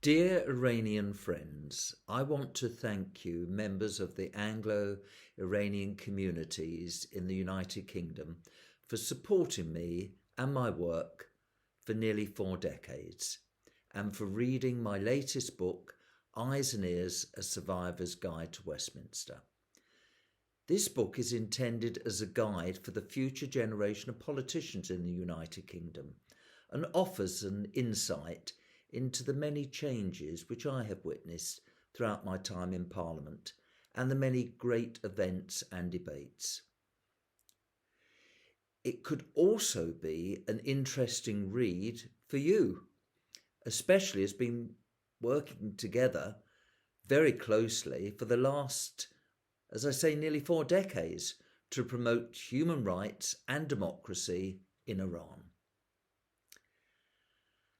Dear Iranian friends, I want to thank you, members of the Anglo-Iranian communities in the United Kingdom, for supporting me and my work for nearly 4 decades, and for reading my latest book, Eyes and Ears, A Survivor's Guide to Westminster. This book is intended as a guide for the future generation of politicians in the United Kingdom and offers an insight into the many changes which I have witnessed throughout my time in Parliament and the many great events and debates. It could also be an interesting read for you, especially as been working together very closely for the last, as I say, nearly 4 decades to promote human rights and democracy in Iran.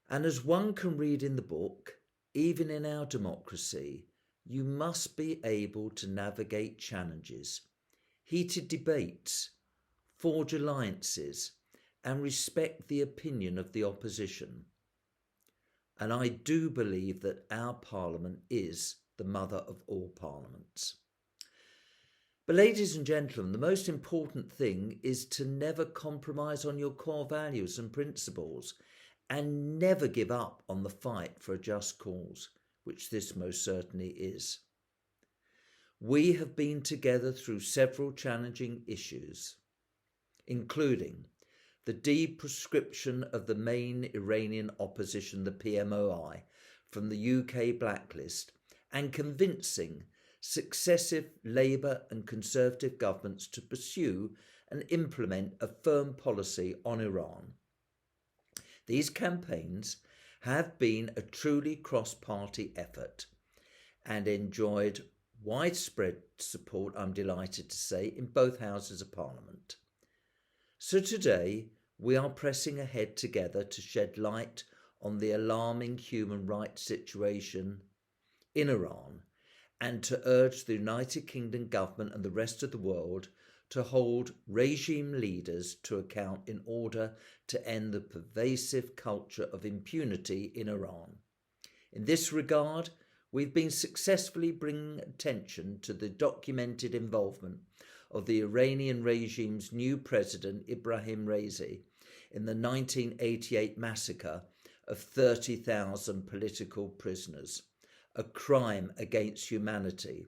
And as one can read in the book, even in our democracy, you must be able to navigate challenges, heated debates, forge alliances, and respect the opinion of the opposition. And I do believe that our Parliament is the mother of all parliaments. But ladies and gentlemen, the most important thing is to never compromise on your core values and principles, and never give up on the fight for a just cause, which this most certainly is. We have been together through several challenging issues, including the de-proscription of the main Iranian opposition, the PMOI, from the UK blacklist, and convincing successive Labour and Conservative governments to pursue and implement a firm policy on Iran. These campaigns have been a truly cross-party effort and enjoyed widespread support, I'm delighted to say, in both houses of Parliament. So today we are pressing ahead together to shed light on the alarming human rights situation in Iran and to urge the United Kingdom government and the rest of the world to hold regime leaders to account in order to end the pervasive culture of impunity in Iran. In this regard, we've been successfully bringing attention to the documented involvement of the Iranian regime's new president, Ibrahim Raisi, in the 1988 massacre of 30,000 political prisoners, a crime against humanity,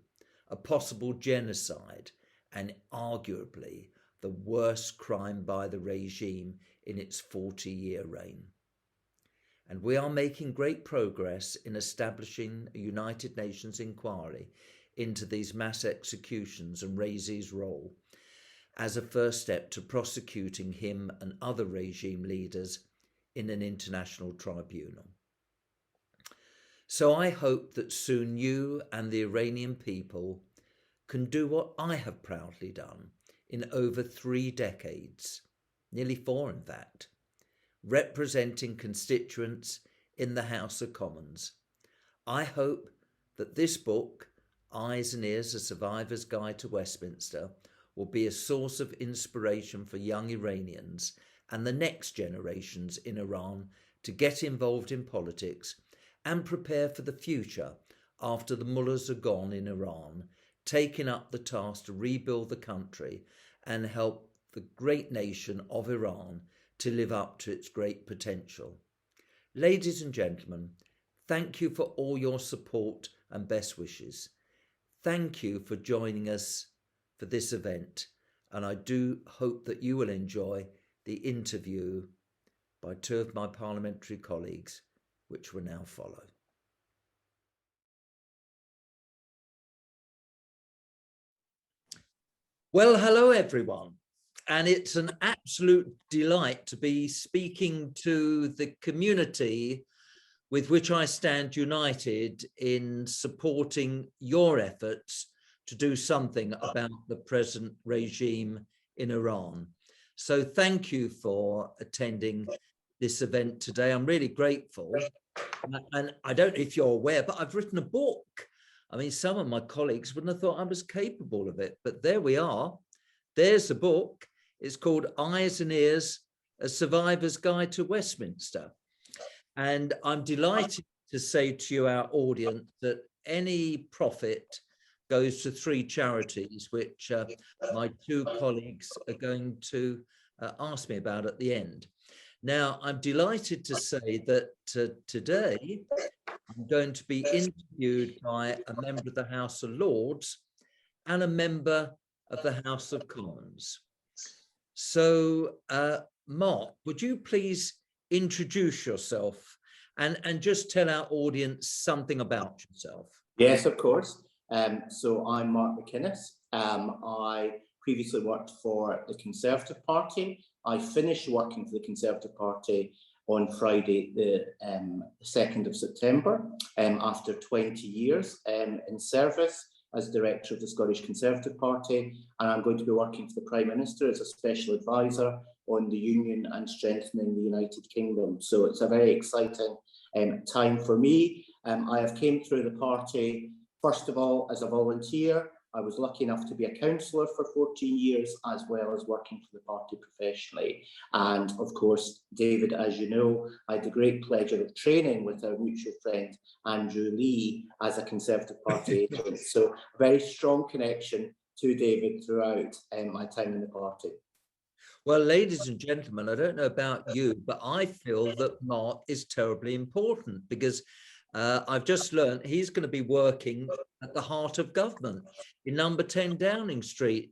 a possible genocide, and arguably the worst crime by the regime in its 40-year reign. And we are making great progress in establishing a United Nations inquiry into these mass executions and Raisi's role as a first step to prosecuting him and other regime leaders in an international tribunal. So I hope that soon you and the Iranian people can do what I have proudly done in over 3 decades, nearly 4 in fact, representing constituents in the House of Commons. I hope that this book, Eyes and Ears, A Survivor's Guide to Westminster, will be a source of inspiration for young Iranians and the next generations in Iran to get involved in politics and prepare for the future after the mullahs are gone in Iran, taking up the task to rebuild the country and help the great nation of Iran to live up to its great potential. Ladies and gentlemen, thank you for all your support and best wishes. Thank you for joining us for this event, and I do hope that you will enjoy the interview by 2 of my parliamentary colleagues, which will now follow. Well, hello everyone, and it's an absolute delight to be speaking to the community with which I stand united in supporting your efforts to do something about the present regime in Iran. So thank you for attending this event today. I'm really grateful. And I don't know if you're aware, but I've written a book. I mean, some of my colleagues wouldn't have thought I was capable of it, but there we are. There's the book. It's called Eyes and Ears, A Survivor's Guide to Westminster. And I'm delighted to say to our audience that any profit goes to 3 charities, which my 2 colleagues are going to ask me about at the end. Now, I'm delighted to say that today I'm going to be interviewed by a member of the House of Lords and a member of the House of Commons. So, Mark, would you please introduce yourself and just tell our audience something about yourself? Yes, of course. So I'm Mark McInnes. I previously worked for the Conservative Party. I finished working for the Conservative Party on Friday, the 2nd of September, after 20 years in service as Director of the Scottish Conservative Party, and I'm going to be working for the Prime Minister as a Special Advisor on the Union and strengthening the United Kingdom. So it's a very exciting time for me. I have came through the party, first of all, as a volunteer. I was lucky enough to be a councillor for 14 years, as well as working for the party professionally. And of course, David, as you know, I had the great pleasure of training with our mutual friend, Andrew Lee, as a Conservative Party agent. So a very strong connection to David throughout my time in the party. Well, ladies and gentlemen, I don't know about you, but I feel that Mark is terribly important because I've just learned he's going to be working at the heart of government in number 10 Downing Street.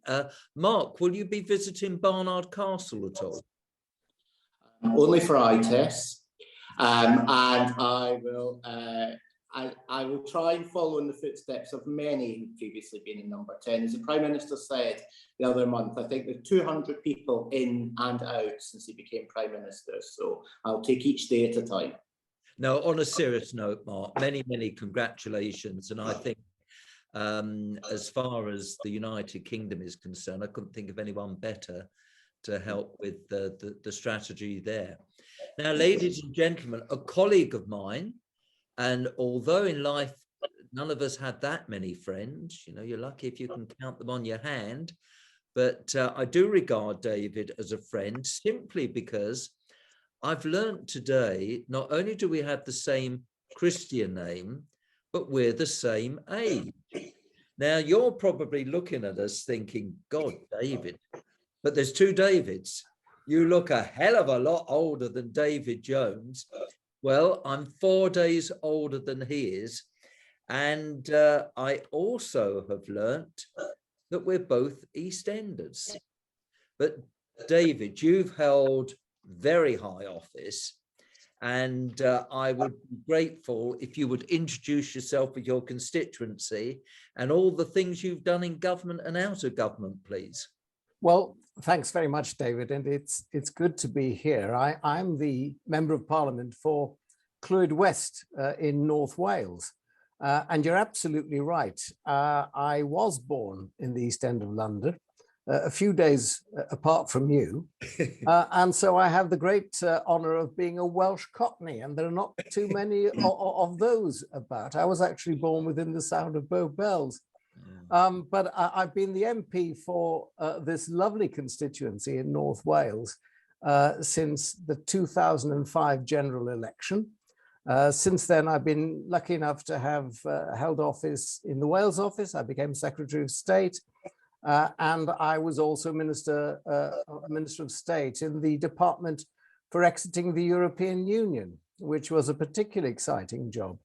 Mark, will you be visiting Barnard Castle at all? Only for eye tests, and I will try and follow in the footsteps of many who've previously been in number 10. As the Prime Minister said the other month, I think there are 200 people in and out since he became Prime Minister. So I'll take each day at a time. No, on a serious note, Mark, many, many congratulations. And I think as far as the United Kingdom is concerned, I couldn't think of anyone better to help with the strategy there. Now, ladies and gentlemen, a colleague of mine, and although in life, none of us had that many friends, you know, you're lucky if you can count them on your hand, but I do regard David as a friend simply because I've learned today, not only do we have the same Christian name, but we're the same age. Now, you're probably looking at us thinking, God, David, but there's 2 Davids. You look a hell of a lot older than David Jones. Well, I'm 4 days older than he is. And I also have learnt that we're both EastEnders. But David, you've held very high office, and I would be grateful if you would introduce yourself with your constituency and all the things you've done in government and out of government, please. Well, thanks very much, David, and it's good to be here. I'm the Member of Parliament for Clwyd West in North Wales, and you're absolutely right. I was born in the East End of London, a few days apart from you. And so I have the great honor of being a Welsh Cockney, and there are not too many of those about. I was actually born within the sound of Bow Bells. But I've been the MP for this lovely constituency in North Wales since the 2005 general election. Since then, I've been lucky enough to have held office in the Wales office. I became Secretary of State. And I was also Minister of State in the Department for Exiting the European Union, which was a particularly exciting job.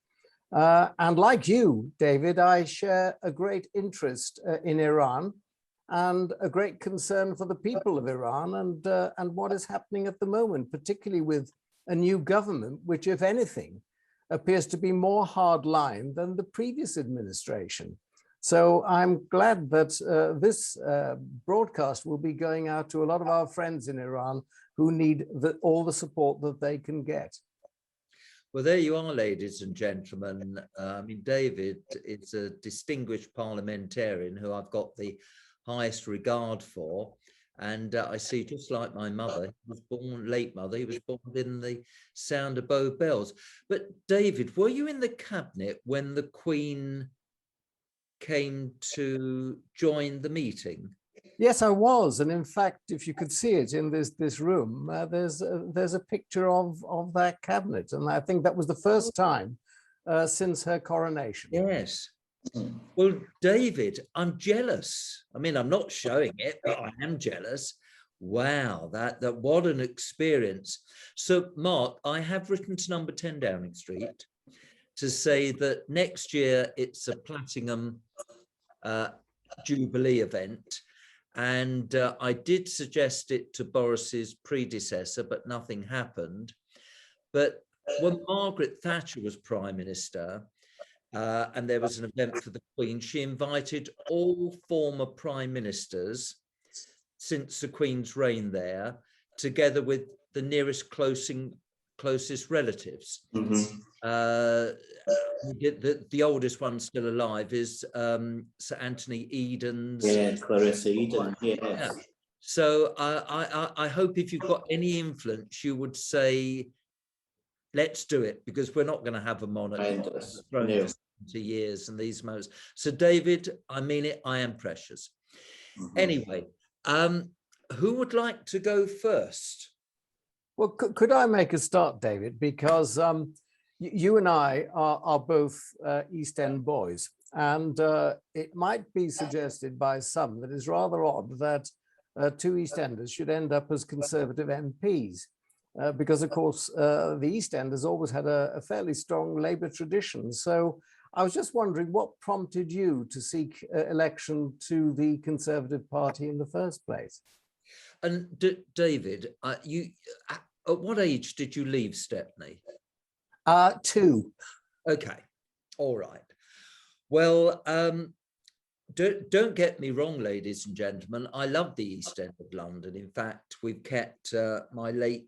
And like you, David, I share a great interest in Iran and a great concern for the people of Iran and what is happening at the moment, particularly with a new government, which, if anything, appears to be more hardline than the previous administration. So I'm glad that this broadcast will be going out to a lot of our friends in Iran who need all the support that they can get. Well, there you are, ladies and gentlemen. I mean, David is a distinguished parliamentarian who I've got the highest regard for. And I see, just like my mother, he was born, late mother, he was born in the sound of Bow Bells. But David, were you in the cabinet when the Queen came to join the meeting? Yes, I was, and in fact, if you could see it in this room, there's a picture of that cabinet, and I think that was the first time since her coronation. Yes. Well, David, I'm jealous. I mean, I'm not showing it, but I am jealous. Wow, that what an experience. So, Mark, I have written to number 10 Downing Street to say that next year it's a platinum Jubilee event. And I did suggest it to Boris's predecessor, but nothing happened. But when Margaret Thatcher was Prime Minister, and there was an event for the Queen, she invited all former Prime Ministers since the Queen's reign there, together with the nearest closest relatives. The oldest one still alive is Sir Anthony Eden's. Yeah, Clarissa Eden. Yes. Yeah. So I hope if you've got any influence, you would say, let's do it, because we're not going to have a monarch for 70 years and these moments. So David, I mean it, I am precious. Anyway, who would like to go first? Well, could I make a start, David? Because you and I are both East End boys, and it might be suggested by some that it's rather odd that two East Enders should end up as Conservative MPs. Because, of course, the East End has always had a fairly strong Labour tradition. So I was just wondering what prompted you to seek election to the Conservative Party in the first place? And David, at what age did you leave Stepney? 2. Okay, all right. Well, don't get me wrong, ladies and gentlemen. I love the East End of London. In fact, we've kept my late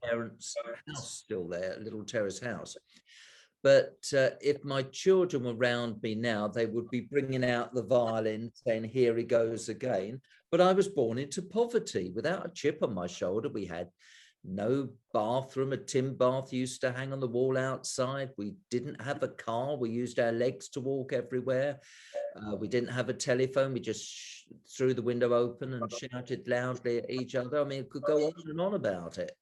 parents' house still there, Little Terrace House. But if my children were around me now, they would be bringing out the violin, saying, "Here he goes again." But I was born into poverty, without a chip on my shoulder. We had no bathroom. A tin bath used to hang on the wall outside. We didn't have a car. We used our legs to walk everywhere. We didn't have a telephone. We just threw the window open and shouted loudly at each other. I mean, it could go on and on about it.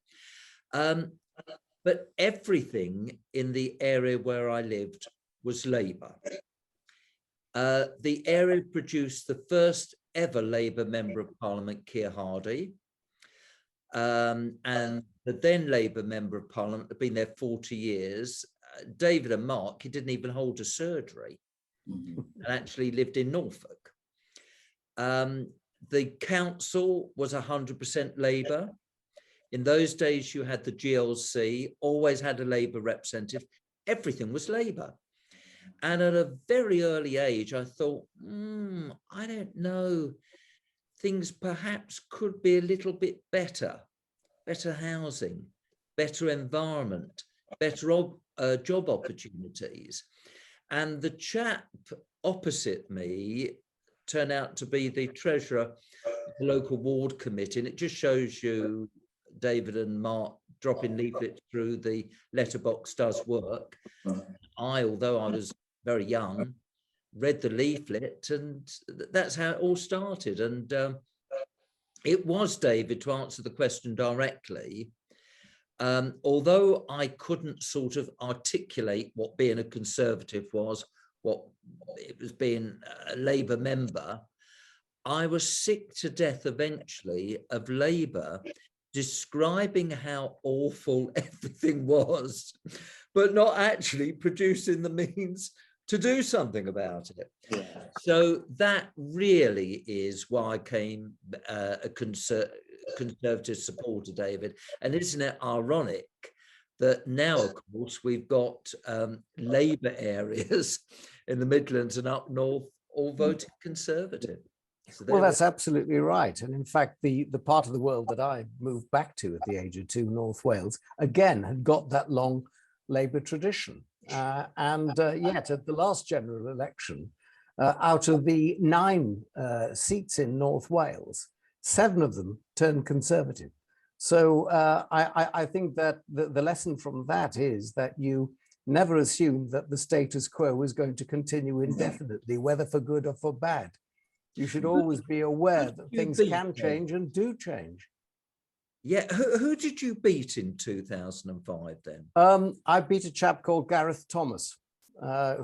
But everything in the area where I lived was Labour. The area produced the first ever Labour Member of Parliament, Keir Hardie. And the then Labour Member of Parliament had been there 40 years. David and Mark, he didn't even hold a surgery and actually lived in Norfolk. The council was 100% Labour. In those days, you had the GLC, always had a Labour representative. Everything was Labour. And at a very early age, I thought, I don't know, things perhaps could be a little bit better. Better housing, better environment, better job opportunities. And the chap opposite me turned out to be the treasurer of the local ward committee. And it just shows you, David and Mark, dropping leaflets through the letterbox does work. Although I was very young, read the leaflet, and that's how it all started. And it was, David, to answer the question directly, although I couldn't sort of articulate what being a Conservative was, what it was being a Labour member, I was sick to death eventually of Labour describing how awful everything was, but not actually producing the means to do something about it. Yeah. So that really is why I came a Conservative supporter, David. And isn't it ironic that now, of course, we've got Labour areas in the Midlands and up north all voting Conservative? So well, that's absolutely right. And in fact, the part of the world that I moved back to at the age of 2, North Wales, again, had got that long Labour tradition. Yet at the last general election, out of the 9 seats in North Wales, 7 of them turned Conservative. So I think that the lesson from that is that you never assume that the status quo is going to continue indefinitely, whether for good or for bad. You should always be aware that things can change and do change. Yeah, who did you beat in 2005 then? I beat a chap called Gareth Thomas.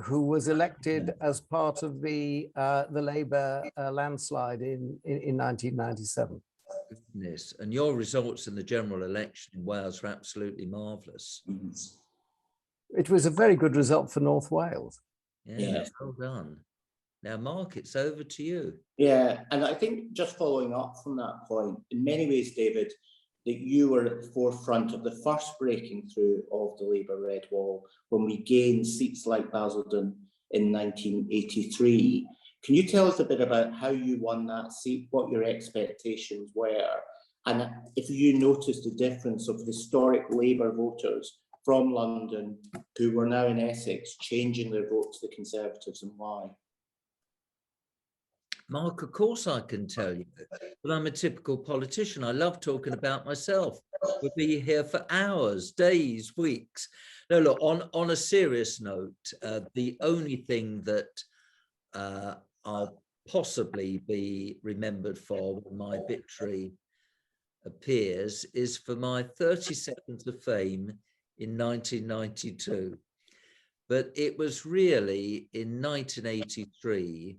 who was elected as part of the Labour landslide in 1997. Goodness. And your results in the general election in Wales were absolutely marvellous. It was a very good result for North Wales. Yeah, well done. Now, Mark, it's over to you. Yeah, and I think just following up from that point, in many ways, David, that you were at the forefront of the first breaking through of the Labour Red Wall when we gained seats like Basildon in 1983. Can you tell us a bit about how you won that seat, what your expectations were, and if you noticed the difference of historic Labour voters from London who were now in Essex changing their vote to the Conservatives, and why? Mark, of course I can tell you, but I'm a typical politician. I love talking about myself. We'll be here for hours, days, weeks. No, look, on a serious note, the only thing that I'll possibly be remembered for when my obituary appears is for my 30 seconds of fame in 1992. But it was really in 1983,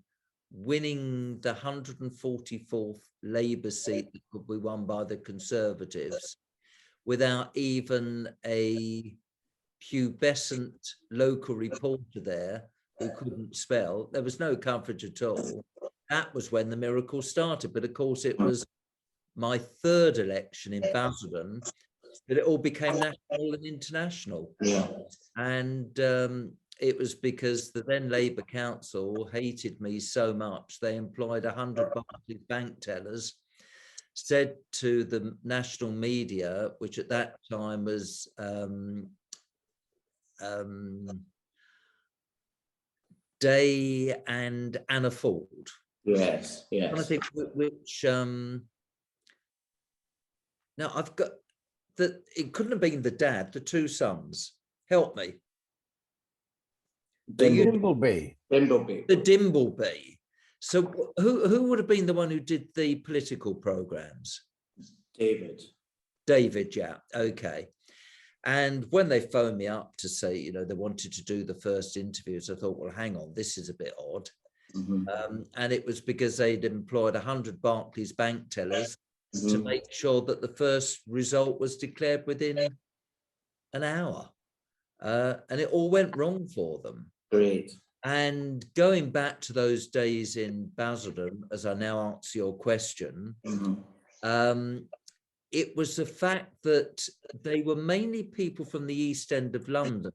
winning the 144th Labour seat that could be won by the Conservatives without even a pubescent local reporter there who couldn't spell. There was no coverage at all. That was when the miracle started. But of course, it was my third election in Basildon that it all became national and international. Yeah. And it was because the then Labour Council hated me so much, they employed 100 Barclays bank tellers, said to the national media, which at that time was Day and Anna Ford. Yes, yes. And I think which now I've got that it couldn't have been the dad, the two sons. Help me. Dimbleby. The Dimbleby. So who would have been the one who did the political programs? David, yeah, okay. And when they phoned me up to say, you know, they wanted to do the first interviews, I thought, well, hang on, this is a bit odd. And it was because they'd employed 100 Barclays bank tellers to make sure that the first result was declared within an hour. And it all went wrong for them. Great. And going back to those days in Basildon, as I now answer your question, it was the fact that they were mainly people from the East End of London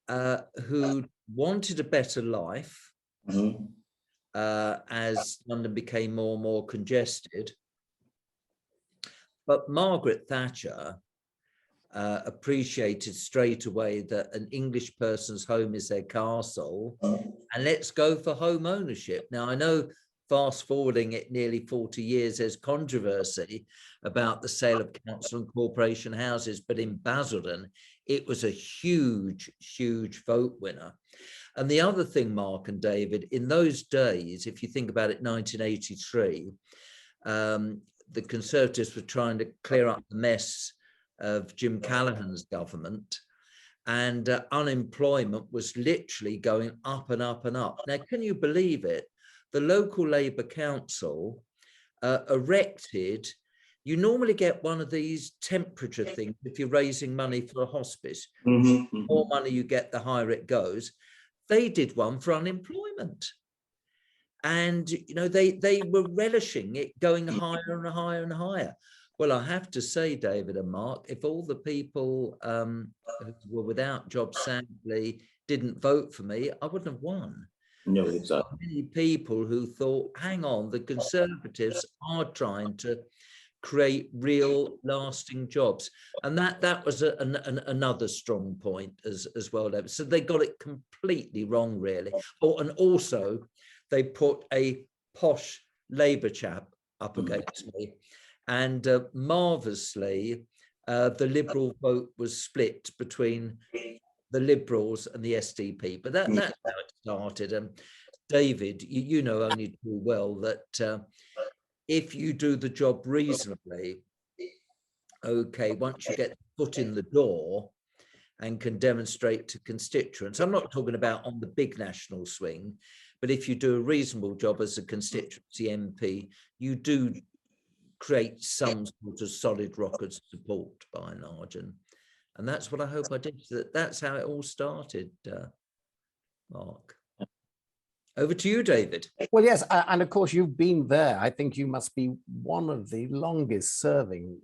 who wanted a better life as London became more and more congested. But Margaret Thatcher appreciated straight away that an English person's home is their castle, and let's go for home ownership. Now, I know fast forwarding it nearly 40 years, there's controversy about the sale of council and corporation houses, but in Basildon, it was a huge, huge vote winner. And the other thing, Mark and David, in those days, if you think about it, 1983, the Conservatives were trying to clear up the mess of Jim Callaghan's government, and unemployment was literally going up and up and up. Now, can you believe it? The local Labour Council erected, you normally get one of these temperature things if you're raising money for a hospice. The more money you get, the higher it goes. They did one for unemployment. And, you know, they were relishing it going higher and higher and higher. Well, I have to say, David and Mark, if all the people who were without jobs sadly didn't vote for me, I wouldn't have won. No, exactly. Many people who thought, hang on, the Conservatives are trying to create real lasting jobs. And that was another strong point as well, David. So they got it completely wrong, really. Oh, and also they put a posh Labour chap up against me. And marvellously, the Liberal vote was split between the Liberals and the SDP. But that's how it started. And David, you know only too well that if you do the job reasonably, okay, once you get the foot in the door and can demonstrate to constituents. I'm not talking about on the big national swing, but if you do a reasonable job as a constituency MP, you do create some sort of solid rock of support by and large. And that's what I hope I did. That's how it all started, Mark. Over to you, David. Well, yes, and of course you've been there. I think you must be one of the longest serving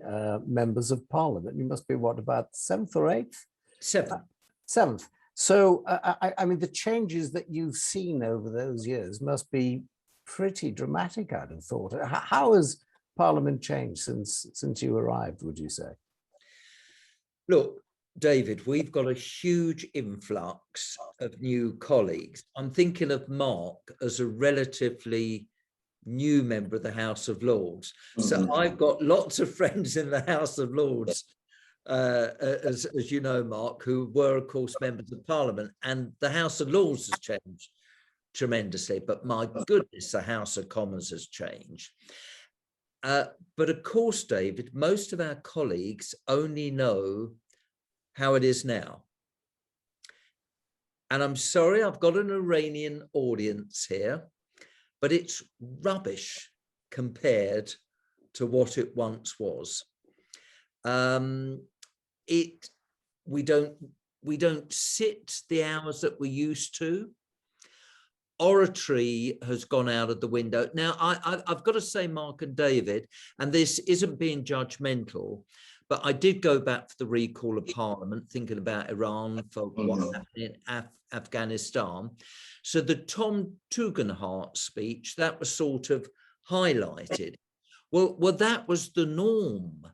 members of Parliament. You must be what, about 7th or 8th? 7th. 7th. So, I mean, the changes that you've seen over those years must be pretty dramatic, I'd have thought. How has Parliament changed since you arrived, would you say? Look, David, we've got a huge influx of new colleagues. I'm thinking of Mark as a relatively new member of the House of Lords. So I've got lots of friends in the House of Lords, as you know, Mark, who were, of course, members of Parliament. And the House of Lords has changed tremendously. But my goodness, the House of Commons has changed. But of course, David, most of our colleagues only know how it is now. And I'm sorry, I've got an Iranian audience here, but it's rubbish compared to what it once was. We don't sit the hours that we used to. Oratory has gone out of the window. Now, I've got to say, Mark and David, and this isn't being judgmental, but I did go back for the recall of Parliament, thinking about Iran, for what happened in Afghanistan. So the Tom Tugendhat speech, that was sort of highlighted. Well, that was the norm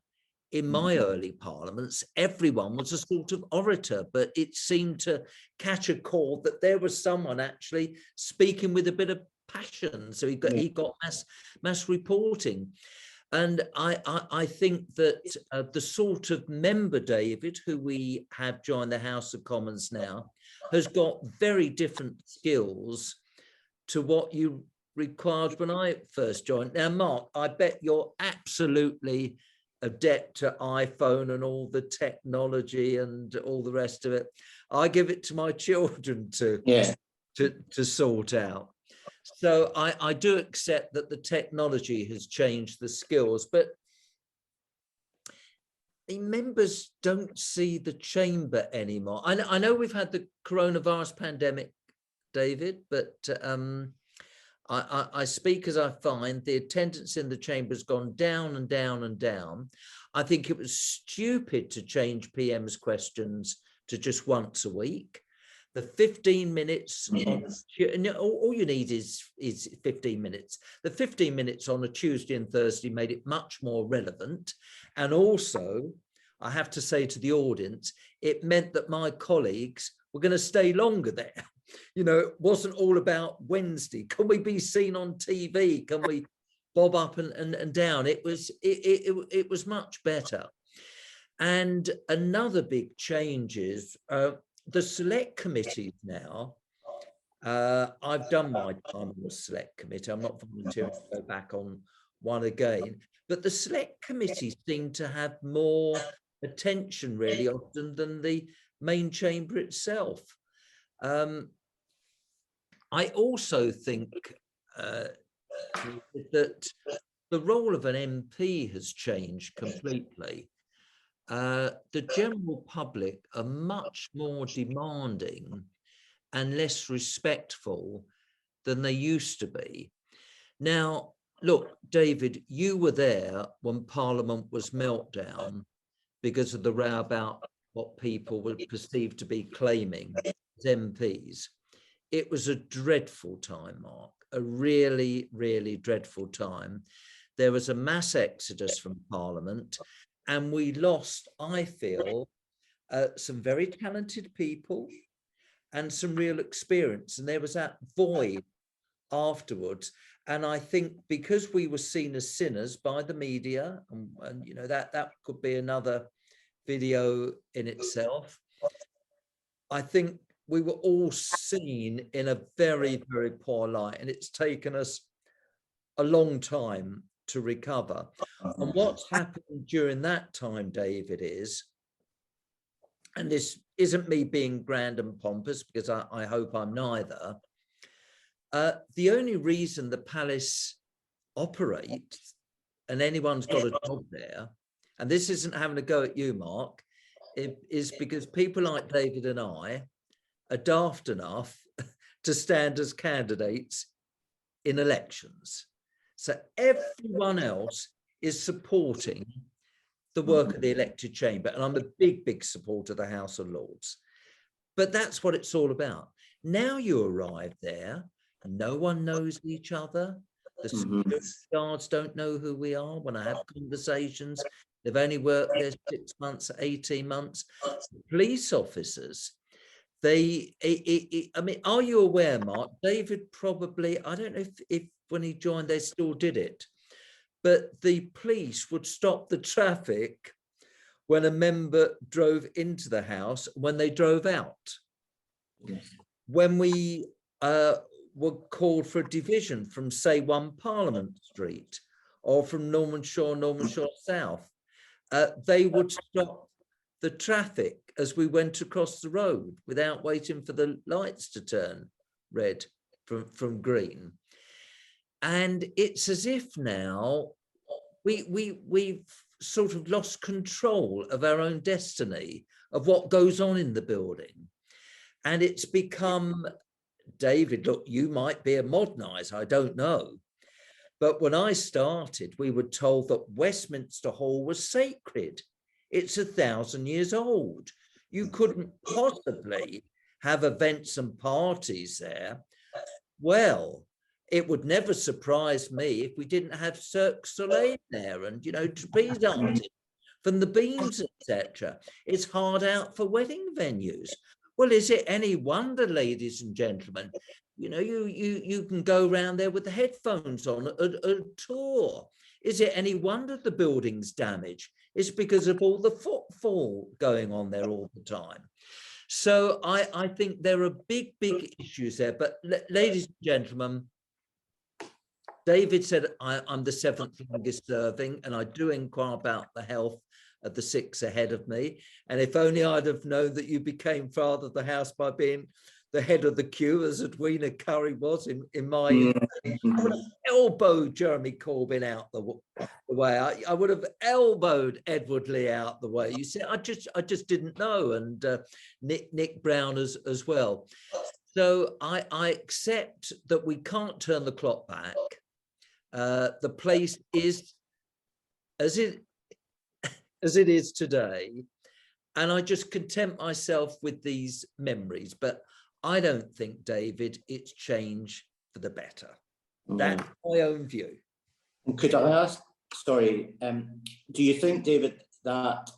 in my early parliaments. Everyone was a sort of orator, but it seemed to catch a chord that there was someone actually speaking with a bit of passion. So he got mass reporting. And I think that the sort of member, David, who we have joined the House of Commons now, has got very different skills to what you required when I first joined. Now, Mark, I bet you're absolutely adept to iPhone and all the technology and all the rest of it. I give it to my children to sort out. So I do accept that the technology has changed the skills, but the members don't see the chamber anymore. I know we've had the coronavirus pandemic, David, but I speak as I find the attendance in the chamber has gone down and down and down. I think it was stupid to change PM's questions to just once a week. The 15 minutes, all you need is 15 minutes. The 15 minutes on a Tuesday and Thursday made it much more relevant. And also, I have to say to the audience, it meant that my colleagues were going to stay longer there. You know, it wasn't all about Wednesday. Can we be seen on TV? Can we bob up and down? It was much better. And another big change is the select committees now. I've done my time on the select committee. I'm not volunteering to go back on one again. But the select committees seem to have more attention really often than the main chamber itself. I also think that the role of an MP has changed completely. The general public are much more demanding and less respectful than they used to be. Now, look, David, you were there when Parliament was meltdown because of the row about what people were perceived to be claiming as MPs. It was a dreadful time, Mark, a really, really dreadful time. There was a mass exodus from Parliament, and we lost, I feel, some very talented people and some real experience. And there was that void afterwards. And I think because we were seen as sinners by the media, and you know, that could be another video in itself, I think we were all seen in a very, very poor light. And it's taken us a long time to recover. And what's happened during that time, David, is and this isn't me being grand and pompous, because I hope I'm neither, the only reason the palace operates and anyone's got a job there, and this isn't having a go at you, Mark, is because people like David and I are daft enough to stand as candidates in elections. So everyone else is supporting the work of the elected chamber. And I'm a big, big supporter of the House of Lords. But that's what it's all about. Now you arrive there, no one knows each other. The security guards don't know who we are. When I have conversations, they've only worked there 6 months, 18 months. Police officers, I mean, are you aware, Mark? David probably, I don't know if when he joined, they still did it, but the police would stop the traffic when a member drove into the House, when they drove out. Yes. When we were called for a division from, say, 1 Parliament Street or from Norman Shaw South, they would stop the traffic as we went across the road without waiting for the lights to turn red from green. And it's as if now we've sort of lost control of our own destiny, of what goes on in the building. And it's become, David, look, you might be a moderniser, I don't know. But when I started, we were told that Westminster Hall was sacred. It's 1,000 years old. You couldn't possibly have events and parties there. Well, it would never surprise me if we didn't have Cirque du Soleil there and, you know, trapeze artists from the Beams, etc. It's hard out for wedding venues. Well, is it any wonder, ladies and gentlemen, you know, you can go around there with the headphones on a tour. Is it any wonder the building's damaged? It's because of all the footfall going on there all the time. So I think there are big, big issues there. But ladies and gentlemen, David said I'm the 7th longest serving, and I do inquire about the health of the 6 ahead of me. And if only I'd have known that you became Father of the House by being the head of the queue, as Edwina Curry was in my I would have elbowed Jeremy Corbyn out the way. I would have elbowed Edward Lee out the way. You see, I just didn't know, and Nick Brown as well. So I accept that we can't turn the clock back. The place is as it is today, and I just content myself with these memories. But I don't think, David, it's changed for the better. That's my own view. Could I ask, sorry, do you think, David, that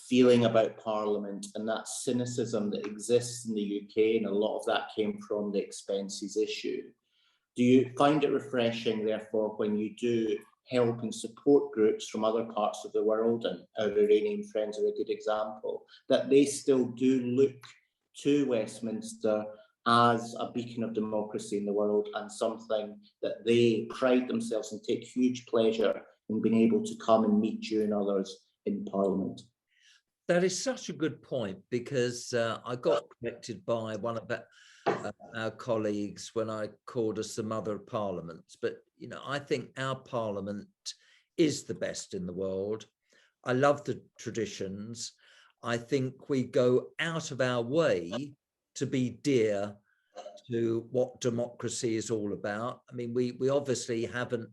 feeling about Parliament and that cynicism that exists in the UK, and a lot of that came from the expenses issue, do you find it refreshing, therefore, when you do help and support groups from other parts of the world, and our Iranian friends are a good example, that they still do look to Westminster as a beacon of democracy in the world, and something that they pride themselves and take huge pleasure in being able to come and meet you and others in Parliament? That is such a good point, because I got corrected by one of our colleagues when I called us the mother of parliaments. But, you know, I think our Parliament is the best in the world. I love the traditions. I think we go out of our way to be dear to what democracy is all about. I mean, we obviously haven't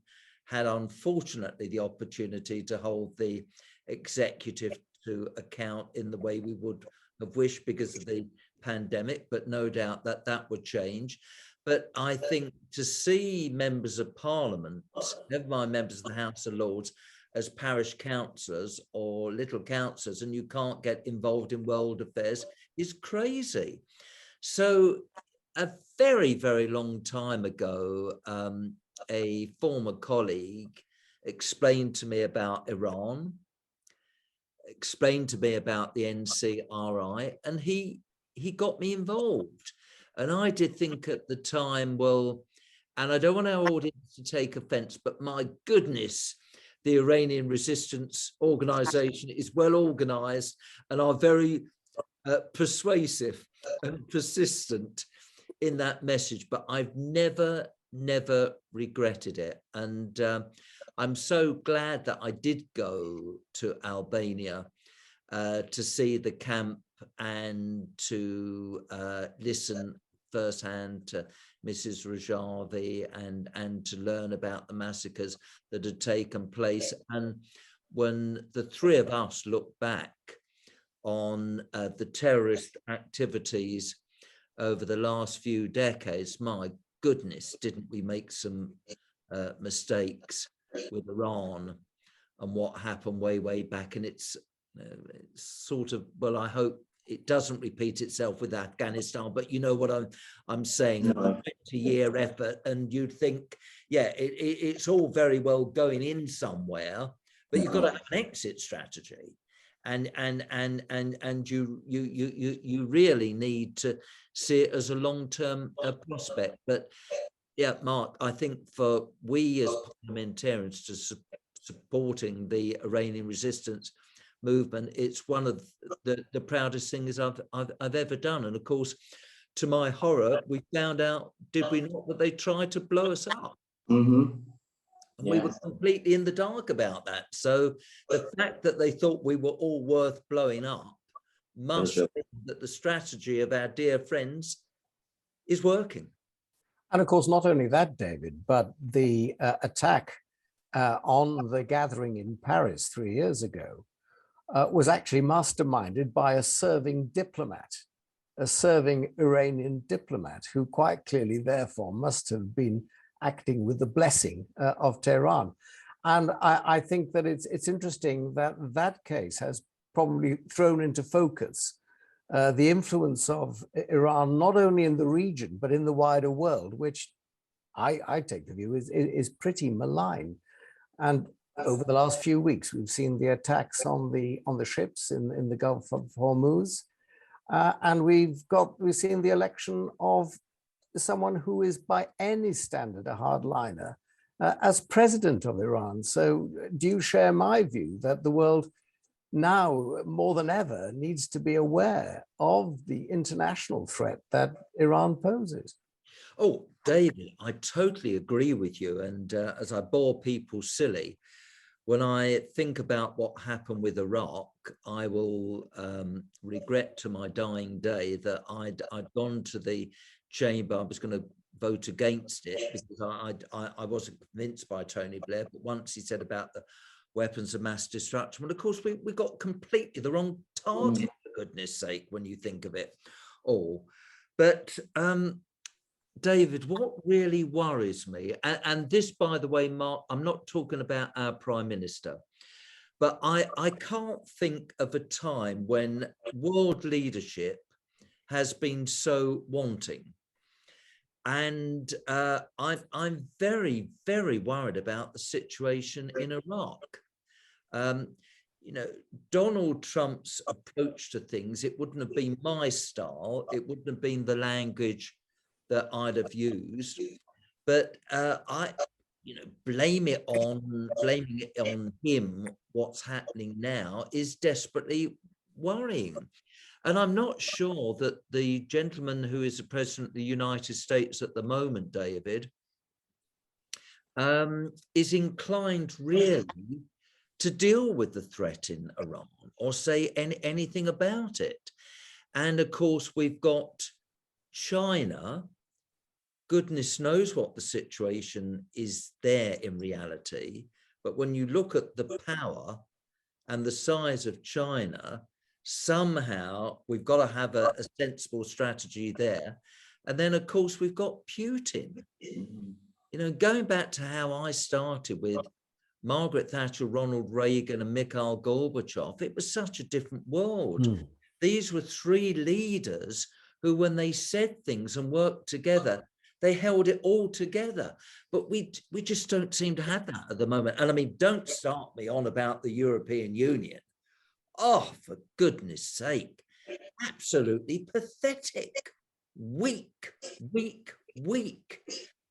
had, unfortunately, the opportunity to hold the executive to account in the way we would have wished because of the pandemic, but no doubt that would change. But I think to see members of Parliament, never mind members of the House of Lords, as parish councillors or little councillors, and you can't get involved in world affairs, is crazy. So a very, very long time ago, a former colleague explained to me about Iran, explained to me about the NCRI, and he got me involved. And I did think at the time, well, and I don't want our audience to take offense, but my goodness, the Iranian resistance organization is well organized and are very persuasive and persistent in that message, but I've never regretted it. And I'm so glad that I did go to Albania to see the camp and to listen firsthand to Mrs. Rajavi and to learn about the massacres that had taken place. And when the three of us look back on the terrorist activities over the last few decades, my goodness, didn't we make some mistakes with Iran and what happened way back? And it's sort of, well, I hope it doesn't repeat itself with Afghanistan, but you know what I'm saying, a 20-year effort, and you'd think, yeah, it's all very well going in somewhere, but you've got to have an exit strategy, and you really need to see it as a long-term prospect. But yeah, Mark, I think for we as parliamentarians to supporting the Iranian resistance movement, it's one of the proudest things I've ever done. And of course, to my horror, we found out, did we not, that they tried to blow us up. And we were completely in the dark about that. So the fact that they thought we were all worth blowing up must mean that the strategy of our dear friends is working. And of course, not only that, David, but the attack on the gathering in Paris 3 years ago was actually masterminded by a serving diplomat, a serving Iranian diplomat, who quite clearly, therefore, must have been acting with the blessing of Tehran. And I think that it's interesting that that case has probably thrown into focus the influence of Iran, not only in the region, but in the wider world, which I take the view is pretty malign. And over the last few weeks, we've seen the attacks on the ships in the Gulf of Hormuz, and we've seen the election of someone who is by any standard a hardliner as president of Iran. So do you share my view that the world now more than ever needs to be aware of the international threat that Iran poses? Oh, David, I totally agree with you. And as I bore people silly, when I think about what happened with Iraq, I will regret to my dying day that I'd gone to the chamber. I was going to vote against it because I wasn't convinced by Tony Blair. But once he said about the weapons of mass destruction, well, of course, we got completely the wrong target, for goodness sake, when you think of it all. But David, what really worries me, and this, by the way, Mark, I'm not talking about our Prime Minister, but I can't think of a time when world leadership has been so wanting. And I'm very worried about the situation in Iraq. You know, Donald Trump's approach to things, it wouldn't have been my style, it wouldn't have been the language that I'd have used, but blaming it on him, what's happening now, is desperately worrying. And I'm not sure that the gentleman who is the president of the United States at the moment, David, is inclined really to deal with the threat in Iran or say anything about it. And of course, we've got China. Goodness knows what the situation is there in reality. But when you look at the power and the size of China, somehow we've got to have a sensible strategy there. And then, of course, we've got Putin. You know, going back to how I started with Margaret Thatcher, Ronald Reagan, and Mikhail Gorbachev, it was such a different world. These were three leaders who, when they said things and worked together, they held it all together. But we just don't seem to have that at the moment. And I mean, don't start me on about the European Union. Oh, for goodness sake, absolutely pathetic. Weak.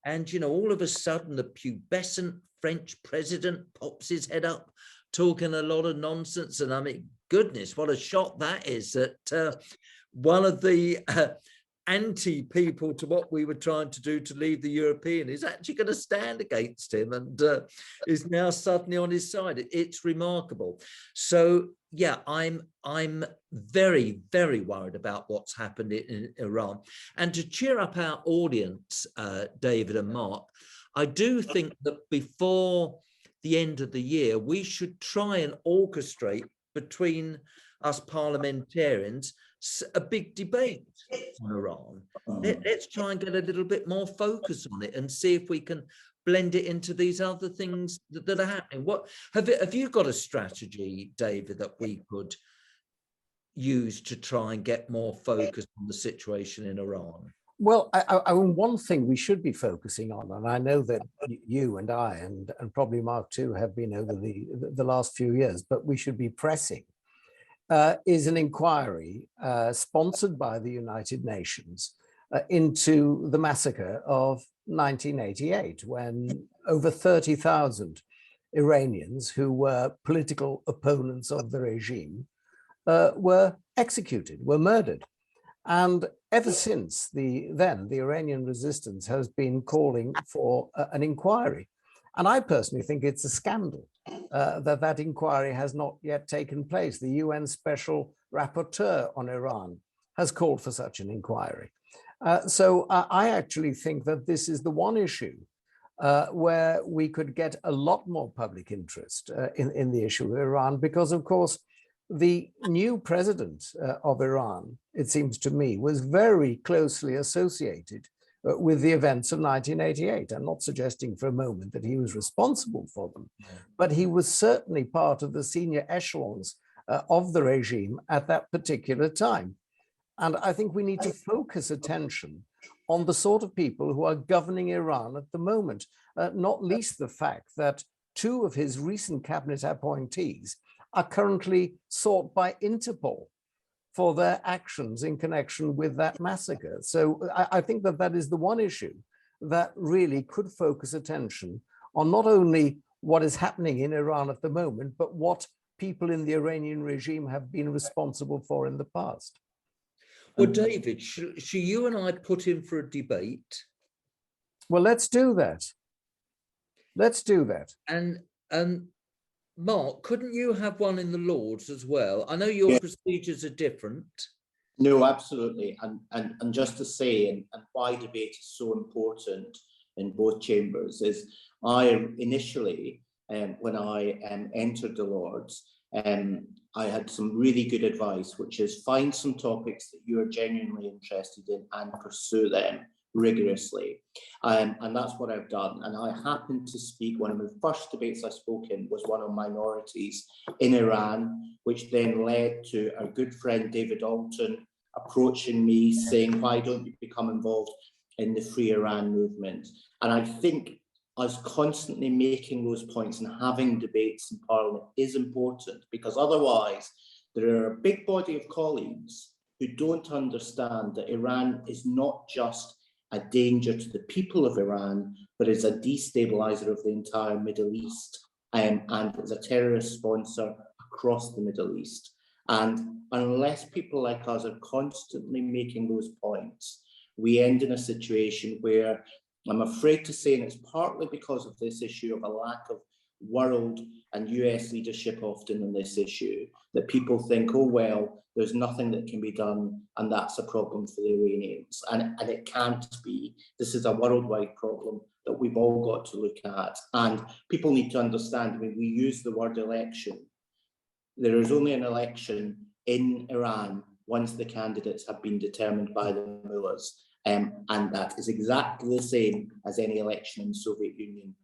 And, you know, all of a sudden, the pubescent French president pops his head up talking a lot of nonsense. And I mean, goodness, what a shock that is, that one of the anti-people to what we were trying to do to leave the European is actually going to stand against him, and is now suddenly on his side. It's remarkable. So yeah, I'm very, very worried about what's happened in Iran. And to cheer up our audience, David and Mark, I do think that before the end of the year, we should try and orchestrate between us parliamentarians a big debate on Iran. Let's try and get a little bit more focus on it and see if we can blend it into these other things that are happening. What have you got a strategy, David, that we could use to try and get more focus on the situation in Iran? Well, one thing we should be focusing on, and I know that you and I, and probably Mark too, have been over the last few years, but we should be pressing, is an inquiry sponsored by the United Nations into the massacre of 1988, when over 30,000 Iranians who were political opponents of the regime were executed, were murdered. And ever since the Iranian resistance has been calling for an inquiry. And I personally think it's a scandal that inquiry has not yet taken place. The UN Special Rapporteur on Iran has called for such an inquiry. So I actually think that this is the one issue where we could get a lot more public interest in the issue of Iran, because of course, the new president of Iran, it seems to me, was very closely associated with the events of 1988. I'm not suggesting for a moment that he was responsible for them, but he was certainly part of the senior echelons of the regime at that particular time. And I think we need to focus attention on the sort of people who are governing Iran at the moment, not least the fact that two of his recent cabinet appointees are currently sought by Interpol for their actions in connection with that massacre. So I think that is the one issue that really could focus attention on not only what is happening in Iran at the moment, but what people in the Iranian regime have been responsible for in the past. Well, David, should you and I put in for a debate? Well, let's do that. Let's do that. And Mark, couldn't you have one in the Lords as well? I know your procedures are different. No, absolutely. And just to say, and why debate is so important in both chambers, is I initially, when I entered the Lords, I had some really good advice, which is find some topics that you are genuinely interested in and pursue them rigorously. And that's what I've done. And I happened to speak, one of the first debates I spoke in was one on minorities in Iran, which then led to our good friend David Alton approaching me saying, why don't you become involved in the Free Iran movement? And I think us constantly making those points and having debates in Parliament is important, because otherwise there are a big body of colleagues who don't understand that Iran is not just a danger to the people of Iran, but is a destabilizer of the entire Middle East, and is a terrorist sponsor across the Middle East. And unless people like us are constantly making those points, we end in a situation where, I'm afraid to say, and it's partly because of this issue of a lack of world and US leadership often on this issue, that people think, oh, well, there's nothing that can be done, and that's a problem for the Iranians. And it can't be. This is a worldwide problem that we've all got to look at. And people need to understand, I mean, we use the word election. There is only an election in Iran once the candidates have been determined by the mullahs. And that is exactly the same as any election in the Soviet Union